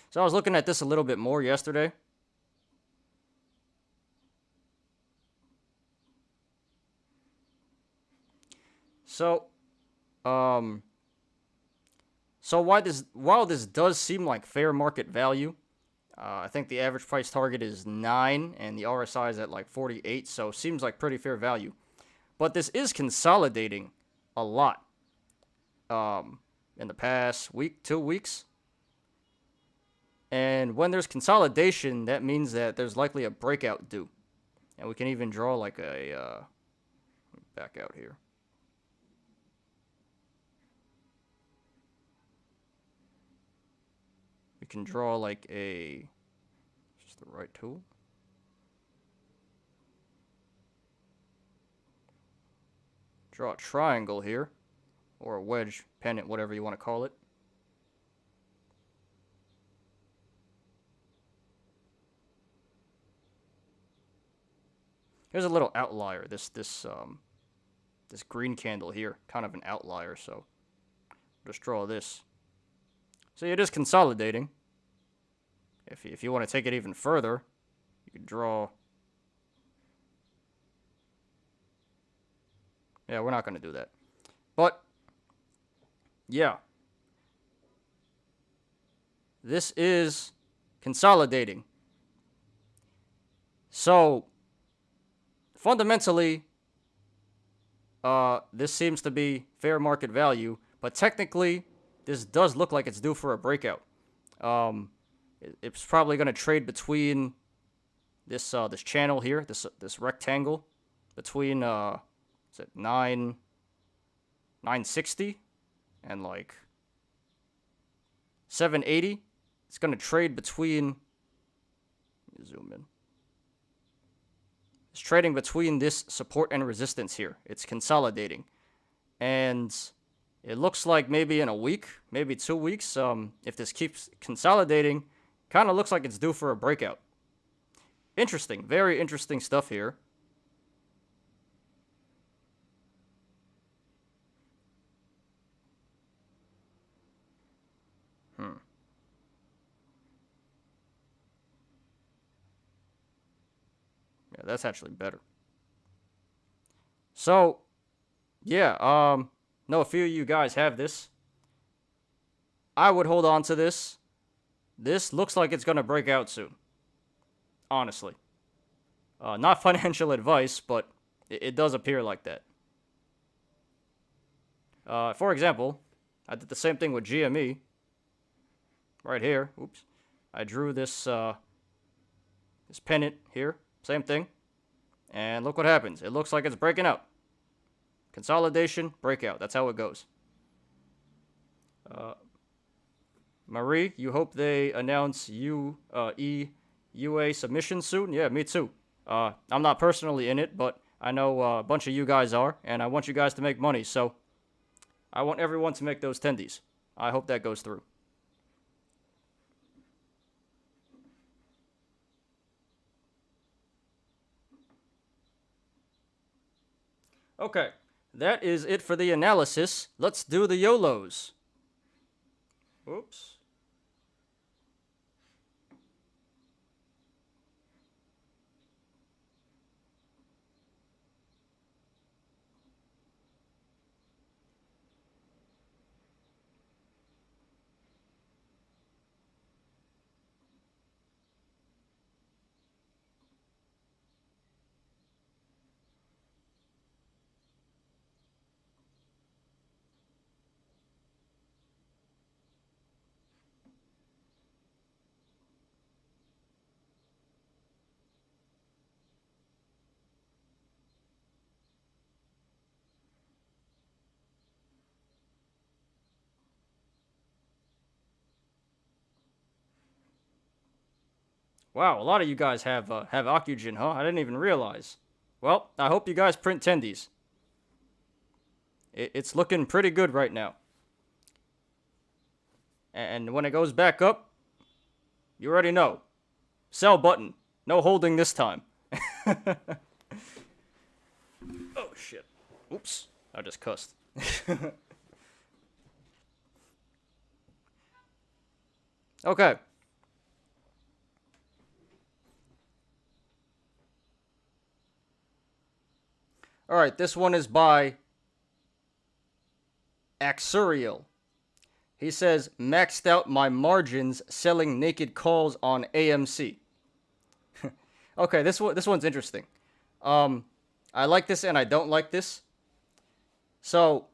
So I was looking at this a little bit more yesterday. So, while this does seem like fair market value, I think the average price target is 9 and the RSI is at like 48, so seems like pretty fair value. But this is consolidating a lot in the past week, 2 weeks. And when there's consolidation, that means that there's likely a breakout due. And we can even draw like a back out here. We can draw like a, just the right tool. Draw a triangle here, or a wedge, pennant, whatever you want to call it. Here's a little outlier. This green candle here, kind of an outlier. So just draw this. See, it is consolidating. If you want to take it even further, you could draw. Yeah, we're not going to do that. But yeah, this is consolidating. So fundamentally, this seems to be fair market value, but technically, this does look like it's due for a breakout. It's probably going to trade between this this channel here, this rectangle, between is it 960 and like 780. It's going to trade between. Let me zoom in. It's trading between this support and resistance here. It's consolidating. And it looks like maybe in a week, maybe 2 weeks, if this keeps consolidating, kind of looks like it's due for a breakout. Interesting. Very interesting stuff here. Yeah, that's actually better. So, yeah, know a few of you guys have this. I would hold on to this. This looks like it's going to break out soon. Honestly. Not financial advice, but it does appear like that. For example, I did the same thing with GME. Right here. Oops. I drew this this pennant here. Same thing. And look what happens. It looks like it's breaking out. Consolidation, breakout. That's how it goes. Marie, you hope they announce EUA submission soon? Yeah, me too. I'm not personally in it, but I know a bunch of you guys are, and I want you guys to make money, so I want everyone to make those tendies. I hope that goes through. Okay, that is it for the analysis. Let's do the Yolos. Oops. Wow, a lot of you guys have Ocugen, huh? I didn't even realize. Well, I hope you guys print tendies. It's looking pretty good right now. And when it goes back up, you already know. Sell button. No holding this time. Oh, shit. Oops. I just cussed. Okay. Alright, this one is by Axuriel. He says, maxed out my margins selling naked calls on AMC. Okay, this one's interesting. I like this and I don't like this. So,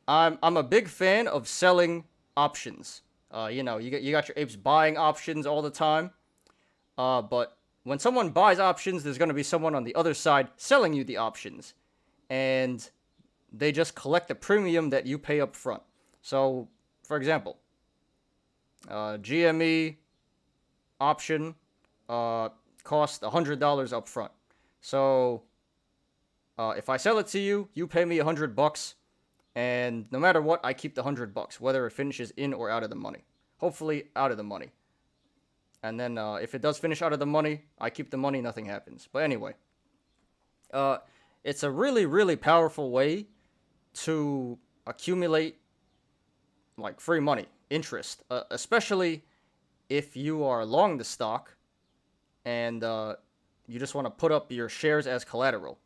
I'm a big fan of selling options. You know, you got your apes buying options all the time. But when someone buys options, there's going to be someone on the other side selling you the options. And they just collect the premium that you pay up front. So, for example, GME option cost $100 up front. So, if I sell it to you, you pay me $100, and no matter what, I keep the $100, whether it finishes in or out of the money. Hopefully, out of the money. And then if it does finish out of the money, I keep the money, nothing happens. But anyway, it's a really, really powerful way to accumulate like free money, interest, especially if you are long the stock and you just want to put up your shares as collateral.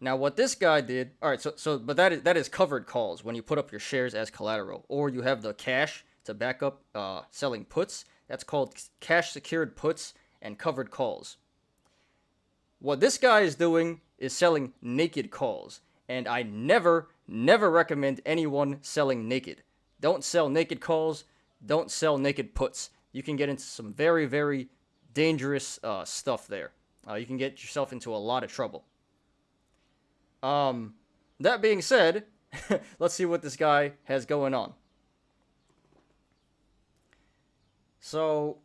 Now, what this guy did, all right, but that is covered calls when you put up your shares as collateral, or you have the cash to back up selling puts. That's called cash secured puts and covered calls. What this guy is doing is selling naked calls, and I never recommend anyone selling naked. Don't sell naked calls. Don't sell naked puts. You can get into some very, very dangerous stuff there. You can get yourself into a lot of trouble. That being said, let's see what this guy has going on. So,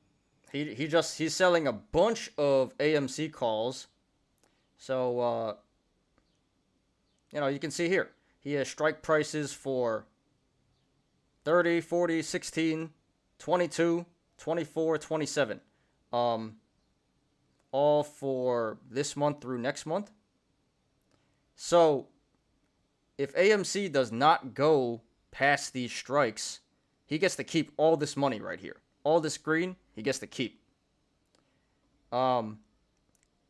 he's selling a bunch of AMC calls. So, you know, you can see here. He has strike prices for 30, 40, 16, 22, 24, 27. All for this month through next month. So, if AMC does not go past these strikes, he gets to keep all this money right here. All this green, he gets to keep. And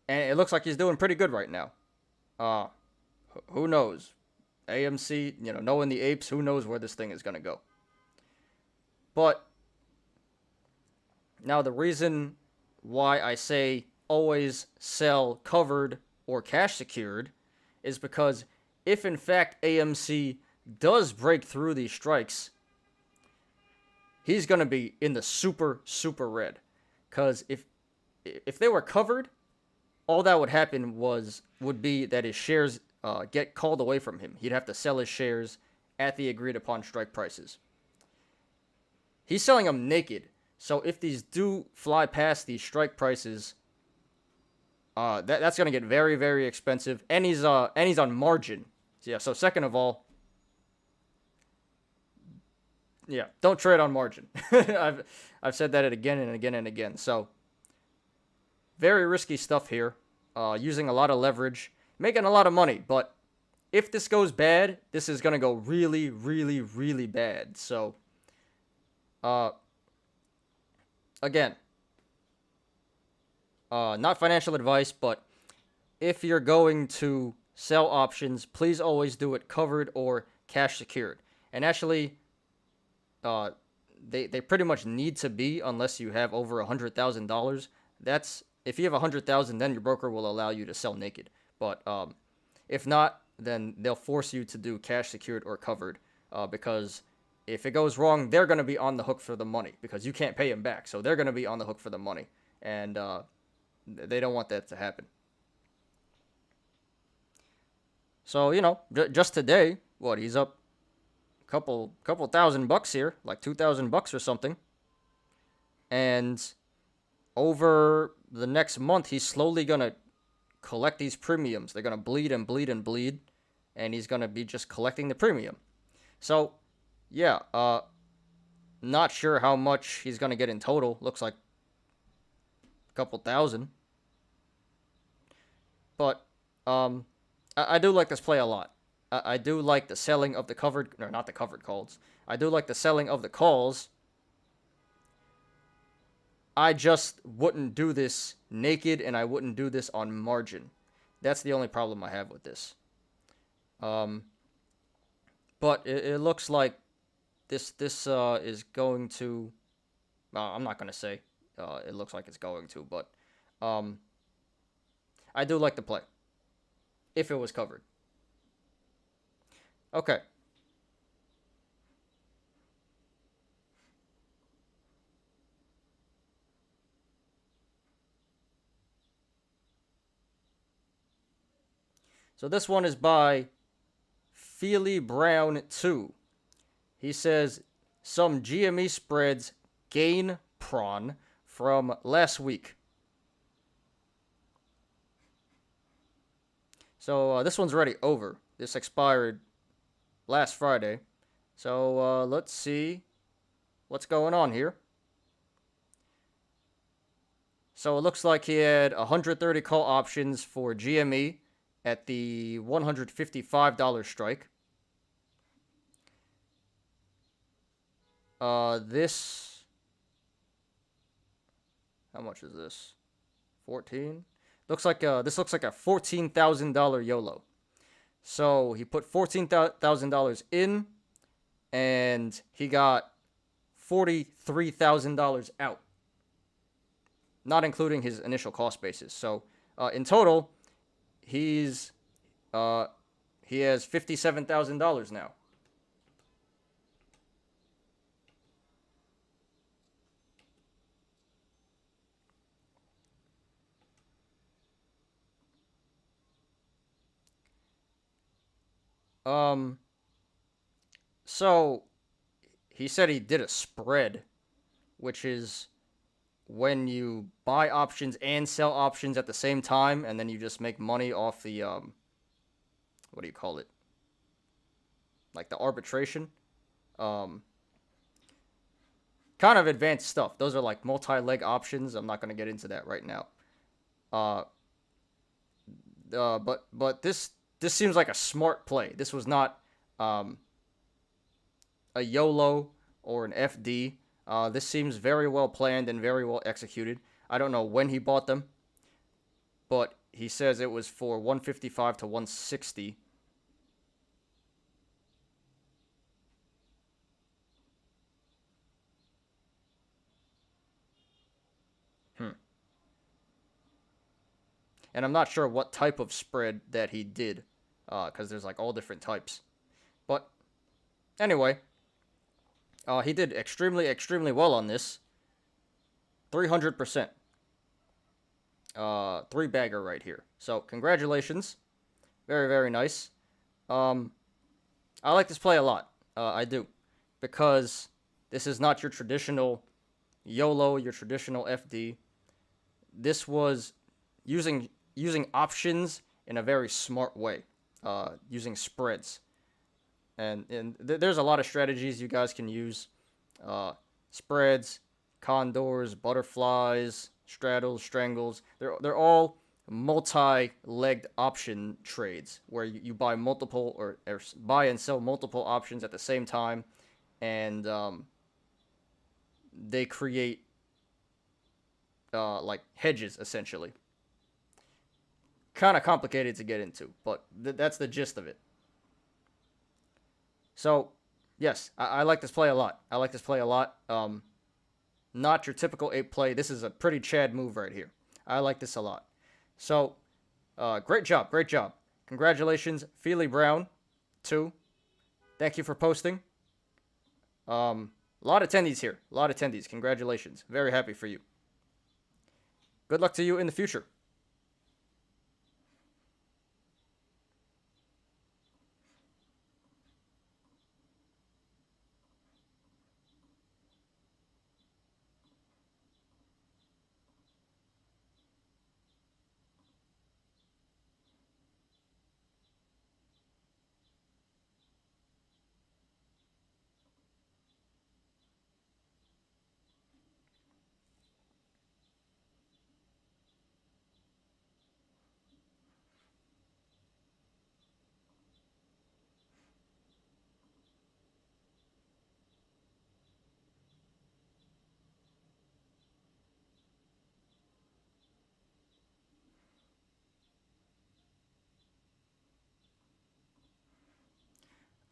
it looks like he's doing pretty good right now. Who knows? AMC, you know, knowing the apes, who knows where this thing is going to go. But, now the reason why I say always sell covered or cash secured is because if in fact AMC does break through these strikes, he's going to be in the super, super red. Because if they were covered, all that would happen would be that his shares get called away from him. He'd have to sell his shares at the agreed upon strike prices. He's selling them naked. So if these do fly past these strike prices, that's going to get very, very expensive. And he's on margin. Yeah, so second of all, yeah, don't trade on margin. I've said that again and again and again. So very risky stuff here. Using a lot of leverage, making a lot of money, but if this goes bad, this is going to go really, really, really bad. So again, not financial advice, but if you're going to sell options, please always do it covered or cash secured. And actually, they pretty much need to be unless you have over $100,000. That's if you have $100,000, then your broker will allow you to sell naked. But if not, then they'll force you to do cash secured or covered because if it goes wrong, they're going to be on the hook for the money because you can't pay them back. So they're going to be on the hook for the money, and they don't want that to happen. So, you know, just today, he's up a couple $1,000 here, like $2,000 or something. And over the next month, he's slowly going to collect these premiums. They're going to bleed and bleed and bleed, and he's going to be just collecting the premium. So, yeah, not sure how much he's going to get in total. Looks like a couple thousand. But I do like this play a lot. I do like the selling of the covered, or not the covered calls. I do like the selling of the calls. I just wouldn't do this naked, and I wouldn't do this on margin. That's the only problem I have with this. But it looks like this is going to. I'm not gonna say it looks like it's going to, but I do like the play if it was covered. Okay. So this one is by Feely Brown 2. He says some GME spreads gain prawn from last week. So this one's already over. This expired last Friday. So let's see what's going on here. So it looks like he had 130 call options for GME at the $155 strike. This, how much is this? 14? Looks like this looks like a $14,000 YOLO. So he put $14,000 in, and he got $43,000 out, not including his initial cost basis. So in total, he has $57,000 now. So he said he did a spread, which is when you buy options and sell options at the same time, and then you just make money off the what do you call it? Like the arbitration. Kind of advanced stuff. Those are like multi-leg options. I'm not going to get into that right now. But this seems like a smart play. This was not a YOLO or an FD. This seems very well planned and very well executed. I don't know when he bought them, but he says it was for 155 to 160. And I'm not sure what type of spread that he did, because there's like all different types. But anyway, he did extremely, extremely well on this. 300%. Three bagger right here. So congratulations. Very, very nice. I like this play a lot. I do. Because this is not your traditional YOLO, your traditional FD. This was using options in a very smart way, using spreads. And there's a lot of strategies you guys can use. Spreads, condors, butterflies, straddles, strangles. They're all multi-legged option trades where you buy multiple or buy and sell multiple options at the same time, and they create like hedges essentially. Kind of complicated to get into, but that's the gist of it. So, yes, I like this play a lot. I like this play a lot. Not your typical ape play. This is a pretty Chad move right here. I like this a lot. So, great job, great job. Congratulations, Feely Brown 2. Thank you for posting. A lot of attendees here. A lot of attendees. Congratulations. Very happy for you. Good luck to you in the future.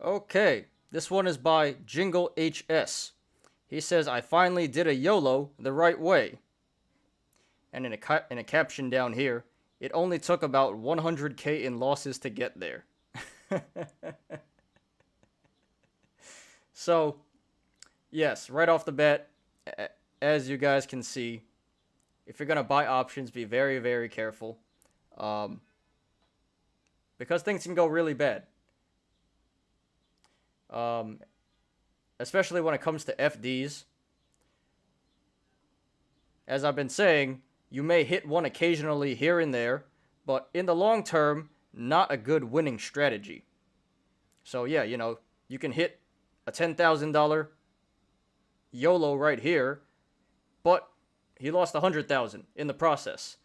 Okay, this one is by Jingle HS. He says, I finally did a YOLO the right way. And in a caption down here, it only took about 100K in losses to get there. So, yes, right off the bat, as you guys can see, if you're going to buy options, be very, very careful. Because things can go really bad. Especially when it comes to FDs. As I've been saying, you may hit one occasionally here and there, but in the long term, not a good winning strategy. So yeah, you can hit a $10,000 YOLO right here, but he lost 100,000 in the process.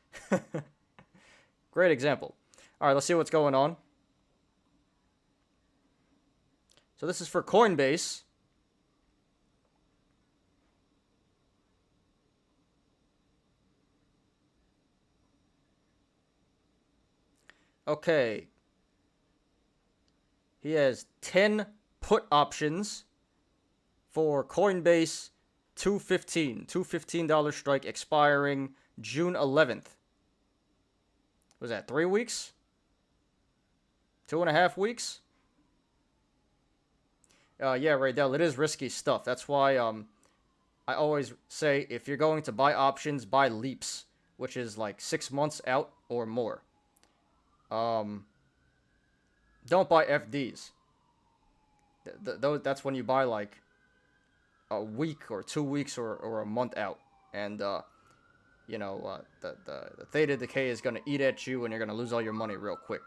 Great example. All right, let's see what's going on. So this is for Coinbase. Okay. He has 10 put options for Coinbase 215. $215 strike expiring June 11th. Was that 3 weeks? 2.5 weeks? Yeah, Raydell, it is risky stuff. That's why I always say if you're going to buy options, buy leaps, which is like 6 months out or more. Don't buy FDs. That's when you buy like a week or 2 weeks or a month out, and the theta decay is gonna eat at you, and you're gonna lose all your money real quick.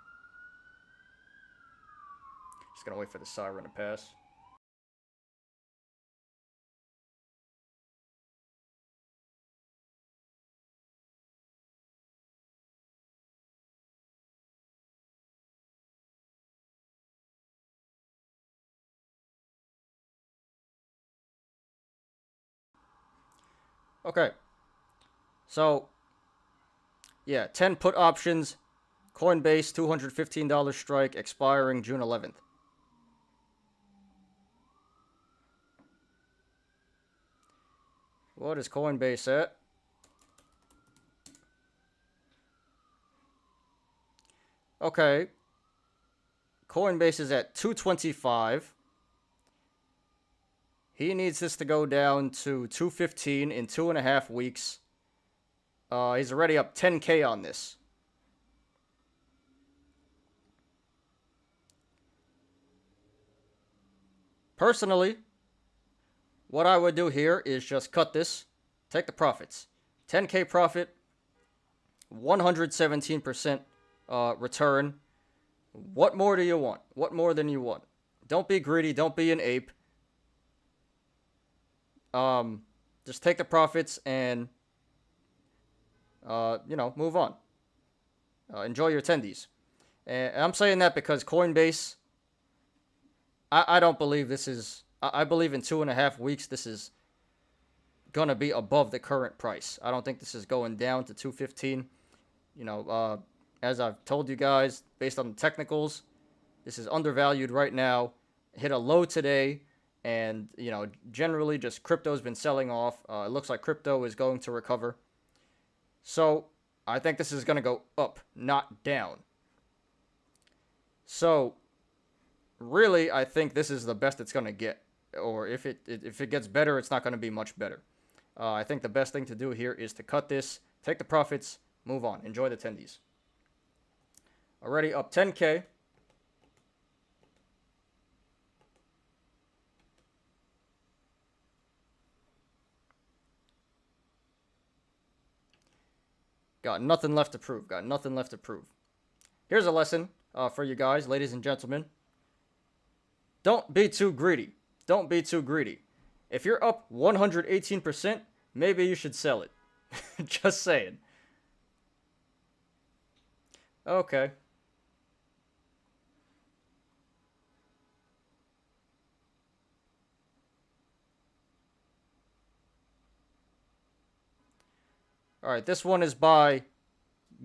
Just gonna wait for the siren to pass. Okay. So, yeah, 10 put options, Coinbase $215 strike expiring June 11th. What is Coinbase at? Okay. Coinbase is at 225. He needs this to go down to 215 in 2.5 weeks. He's already up 10K on this. Personally, what I would do here is just cut this, take the profits. 10K profit, 117% return. What more do you want? What more than you want? Don't be greedy. Don't be an ape. Just take the profits and, move on. Enjoy your tendies. And I'm saying that because Coinbase, I don't believe this is, I believe in 2.5 weeks, this is going to be above the current price. I don't think this is going down to 215. As I've told you guys, based on the technicals, this is undervalued right now. Hit a low today, and, generally just crypto's been selling off. It looks like crypto is going to recover. So, I think this is going to go up, not down. So, really, I think this is the best it's going to get. Or if it gets better, it's not going to be much better. I think the best thing to do here is to cut this, take the profits, move on. Enjoy the tendies. Already up 10K. Got nothing left to prove. Got nothing left to prove. Here's a lesson for you guys, ladies and gentlemen. Don't be too greedy. Don't be too greedy. If you're up 118%, maybe you should sell it. Just saying. Okay. All right, this one is by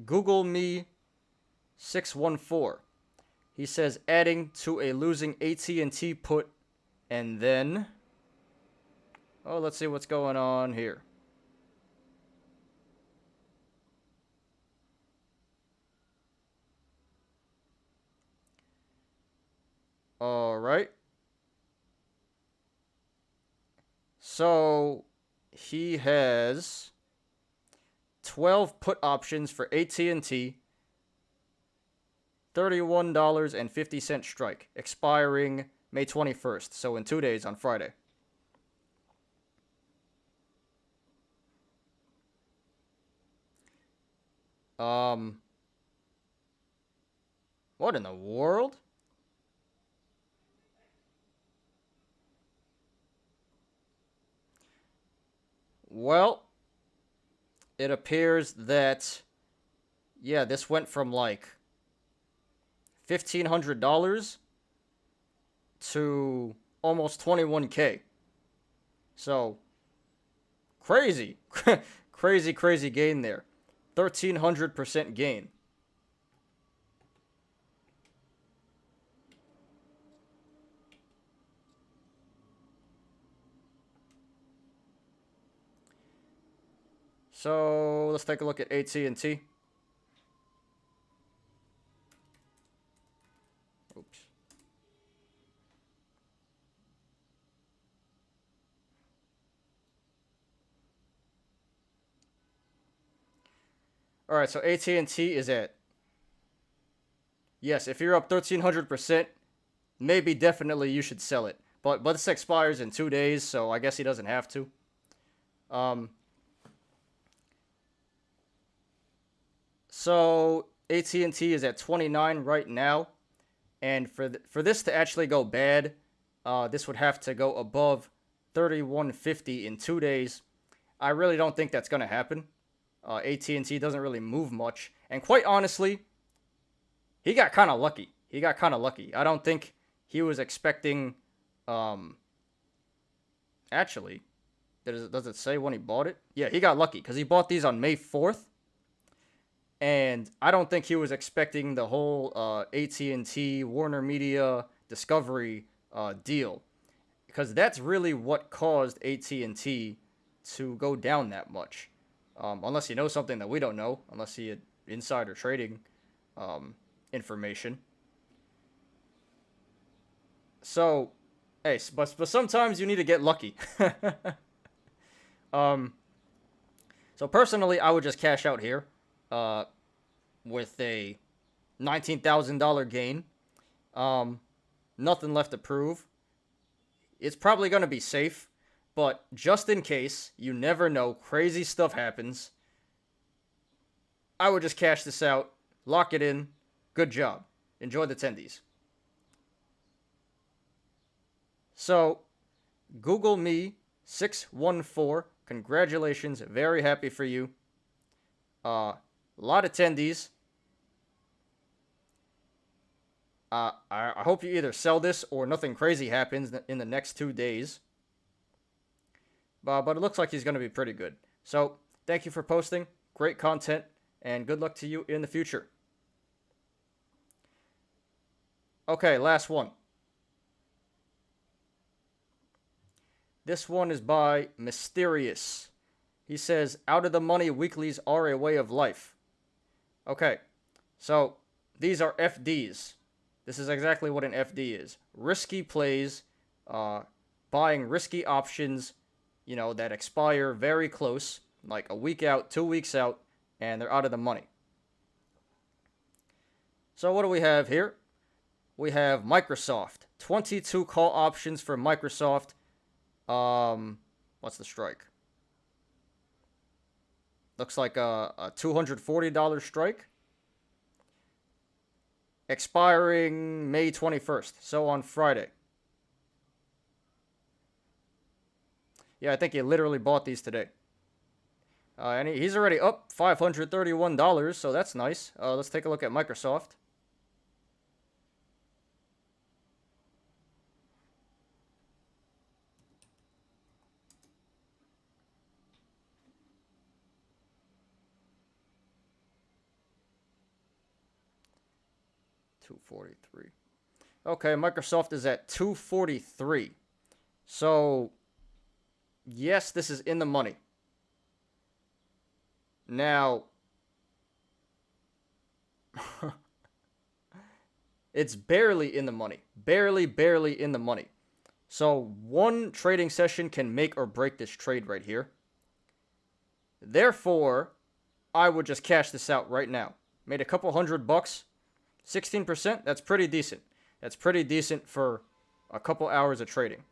Google Me 614. He says adding to a losing AT&T put, and then, oh, let's see what's going on here. All right. So he has 12 put options for AT&T, $31.50 strike, expiring May 21st, so in 2 days on Friday. What in the world? Well, it appears that, yeah, this went from like $1,500 to almost 21K. So, crazy. crazy gain there. 1,300% gain. So, let's take a look at AT&T. Oops. All right, so AT&T is at, yes, if you're up 1,300%, maybe definitely you should sell it. But this expires in 2 days, so I guess he doesn't have to. So AT&T is at 29 right now, and for this to actually go bad, this would have to go above 31.50 in 2 days. I really don't think that's gonna happen. AT&T doesn't really move much, and quite honestly, he got kind of lucky. I don't think he was expecting. Actually, does it say when he bought it? Yeah, he got lucky because he bought these on May 4th. And I don't think he was expecting the whole AT&T, Warner Media, Discovery deal, because that's really what caused AT&T to go down that much. Unless you know something that we don't know, unless you had insider trading information. So, hey, but sometimes you need to get lucky. So personally, I would just cash out here. With a $19,000 gain. Nothing left to prove. It's probably going to be safe, but just in case, you never know, crazy stuff happens. I would just cash this out, lock it in. Good job. Enjoy the tendies. So, Google Me 614. Congratulations. Very happy for you. A lot of tendies. I hope you either sell this or nothing crazy happens in the next 2 days. But it looks like he's going to be pretty good. So, thank you for posting. Great content. And good luck to you in the future. Okay, last one. This one is by Mysterious. He says, out of the money weeklies are a way of life. Okay, so these are FDs. This is exactly what an FD is. Risky plays, buying risky options, that expire very close, like a week out, 2 weeks out, and they're out of the money. So what do we have here? We have Microsoft. 22 call options for Microsoft. What's the strike? Looks like a $240 strike. Expiring May 21st, so on Friday. Yeah, I think he literally bought these today. And he's already up $531, so that's nice. Let's take a look at Microsoft. 243. Okay, Microsoft is at 243. So, yes, this is in the money. Now, it's barely in the money. Barely in the money. So, one trading session can make or break this trade right here. Therefore, I would just cash this out right now. Made a couple $100. 16%, that's pretty decent. That's pretty decent for a couple hours of trading.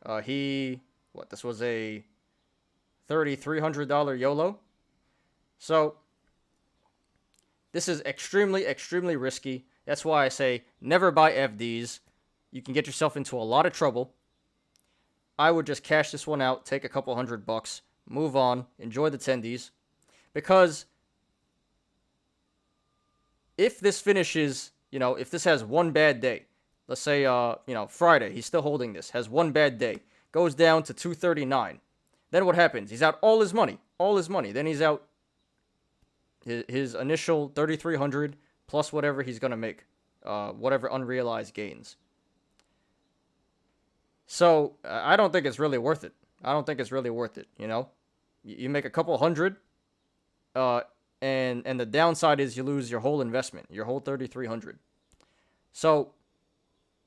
This was a $3,300 YOLO. So, this is extremely risky. That's why I say never buy FDs. You can get yourself into a lot of trouble. I would just cash this one out, take a couple $100, move on, enjoy the tendies. Because if this finishes, if this has one bad day, let's say, Friday, he's still holding this, has one bad day, goes down to 239. Then what happens? He's out all his money. Then he's out his initial 3,300 plus whatever he's going to make, whatever unrealized gains. So I don't think it's really worth it. You make a couple hundred, and the downside is you lose your whole investment, your whole 3,300. So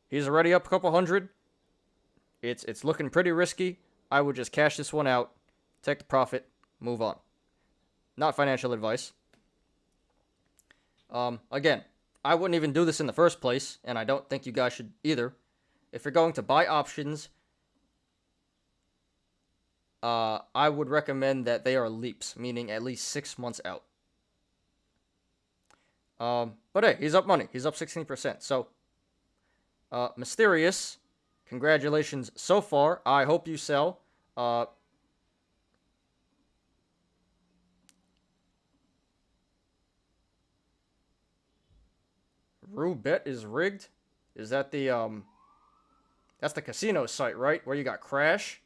he's already up a couple hundred. It's looking pretty risky. I would just cash this one out, take the profit, move on. Not financial advice. Again, I wouldn't even do this in the first place, and I don't think you guys should either. If you're going to buy options, I would recommend that they are leaps, meaning at least 6 months out. But hey, he's up money. He's up 16%. So, Mysterious, congratulations so far. I hope you sell. Roobet is rigged. Is that that's the casino site, right? Where you got Crash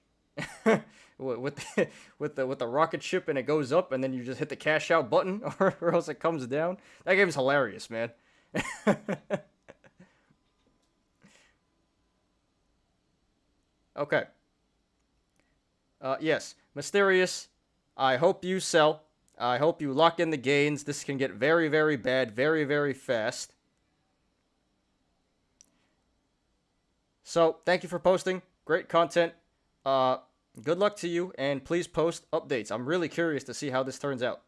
with the rocket ship and it goes up and then you just hit the cash out button or else it comes down. That game's hilarious, man. Okay. Yes, Mysterious, I hope you sell. I hope you lock in the gains. This can get very bad very fast. So, thank you for posting. Great content. Good luck to you, and please post updates. I'm really curious to see how this turns out.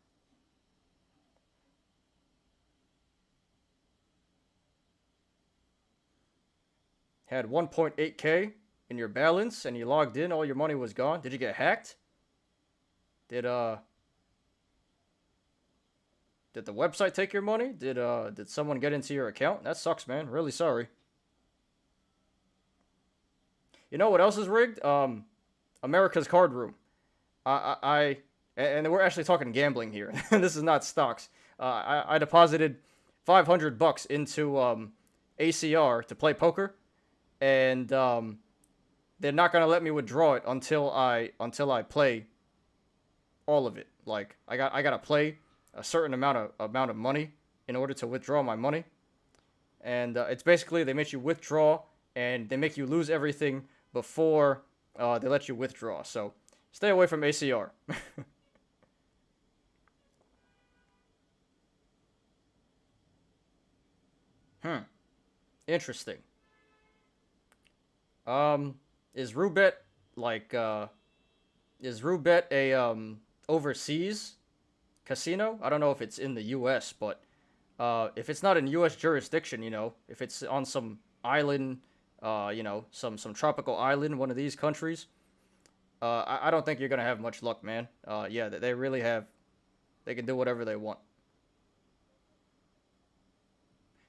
Had 1.8K in your balance, and you logged in, all your money was gone. Did you get hacked? Did the website take your money? Did someone get into your account? That sucks, man. Really sorry. You know what else is rigged? America's Card Room. And we're actually talking gambling here. This is not stocks. I deposited $500 into ACR to play poker, and they're not gonna let me withdraw it until I play all of it. Like I gotta play a certain amount of money in order to withdraw my money, and it's basically they make you withdraw and they make you lose everything before they let you withdraw. So stay away from ACR. Interesting. Is Roobet a overseas casino? I don't know if it's in the US, but if it's not in US jurisdiction, if it's on some island, some tropical island, one of these countries, I don't think you're gonna have much luck, man. Yeah, they really they can do whatever they want.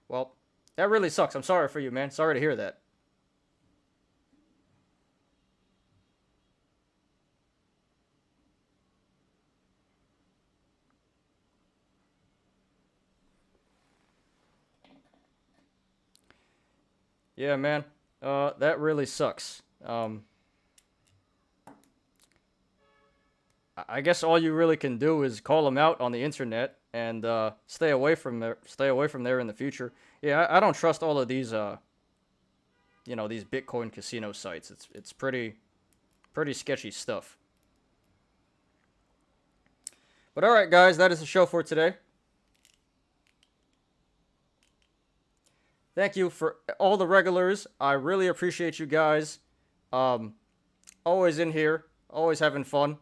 Well, that really sucks. I'm sorry for you, man. Sorry to hear that. Yeah, man. That really sucks. I guess all you really can do is call them out on the internet and stay away from there. Stay away from there in the future. Yeah, I don't trust all of these these Bitcoin casino sites. It's pretty sketchy stuff. But all right, guys, that is the show for today. Thank you for all the regulars. I really appreciate you guys. Always in here, always having fun.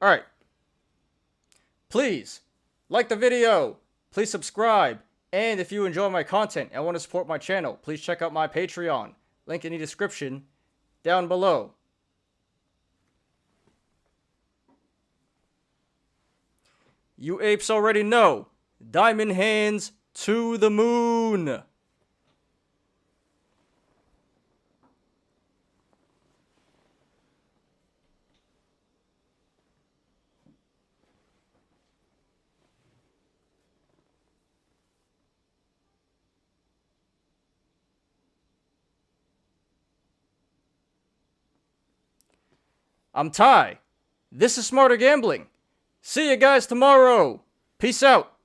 All right. Please like the video. Please subscribe. And if you enjoy my content and want to support my channel, please check out my Patreon. Link in the description down below. You apes already know. Diamond hands to the moon. I'm Ty. This is Smarter Gambling. See you guys tomorrow. Peace out.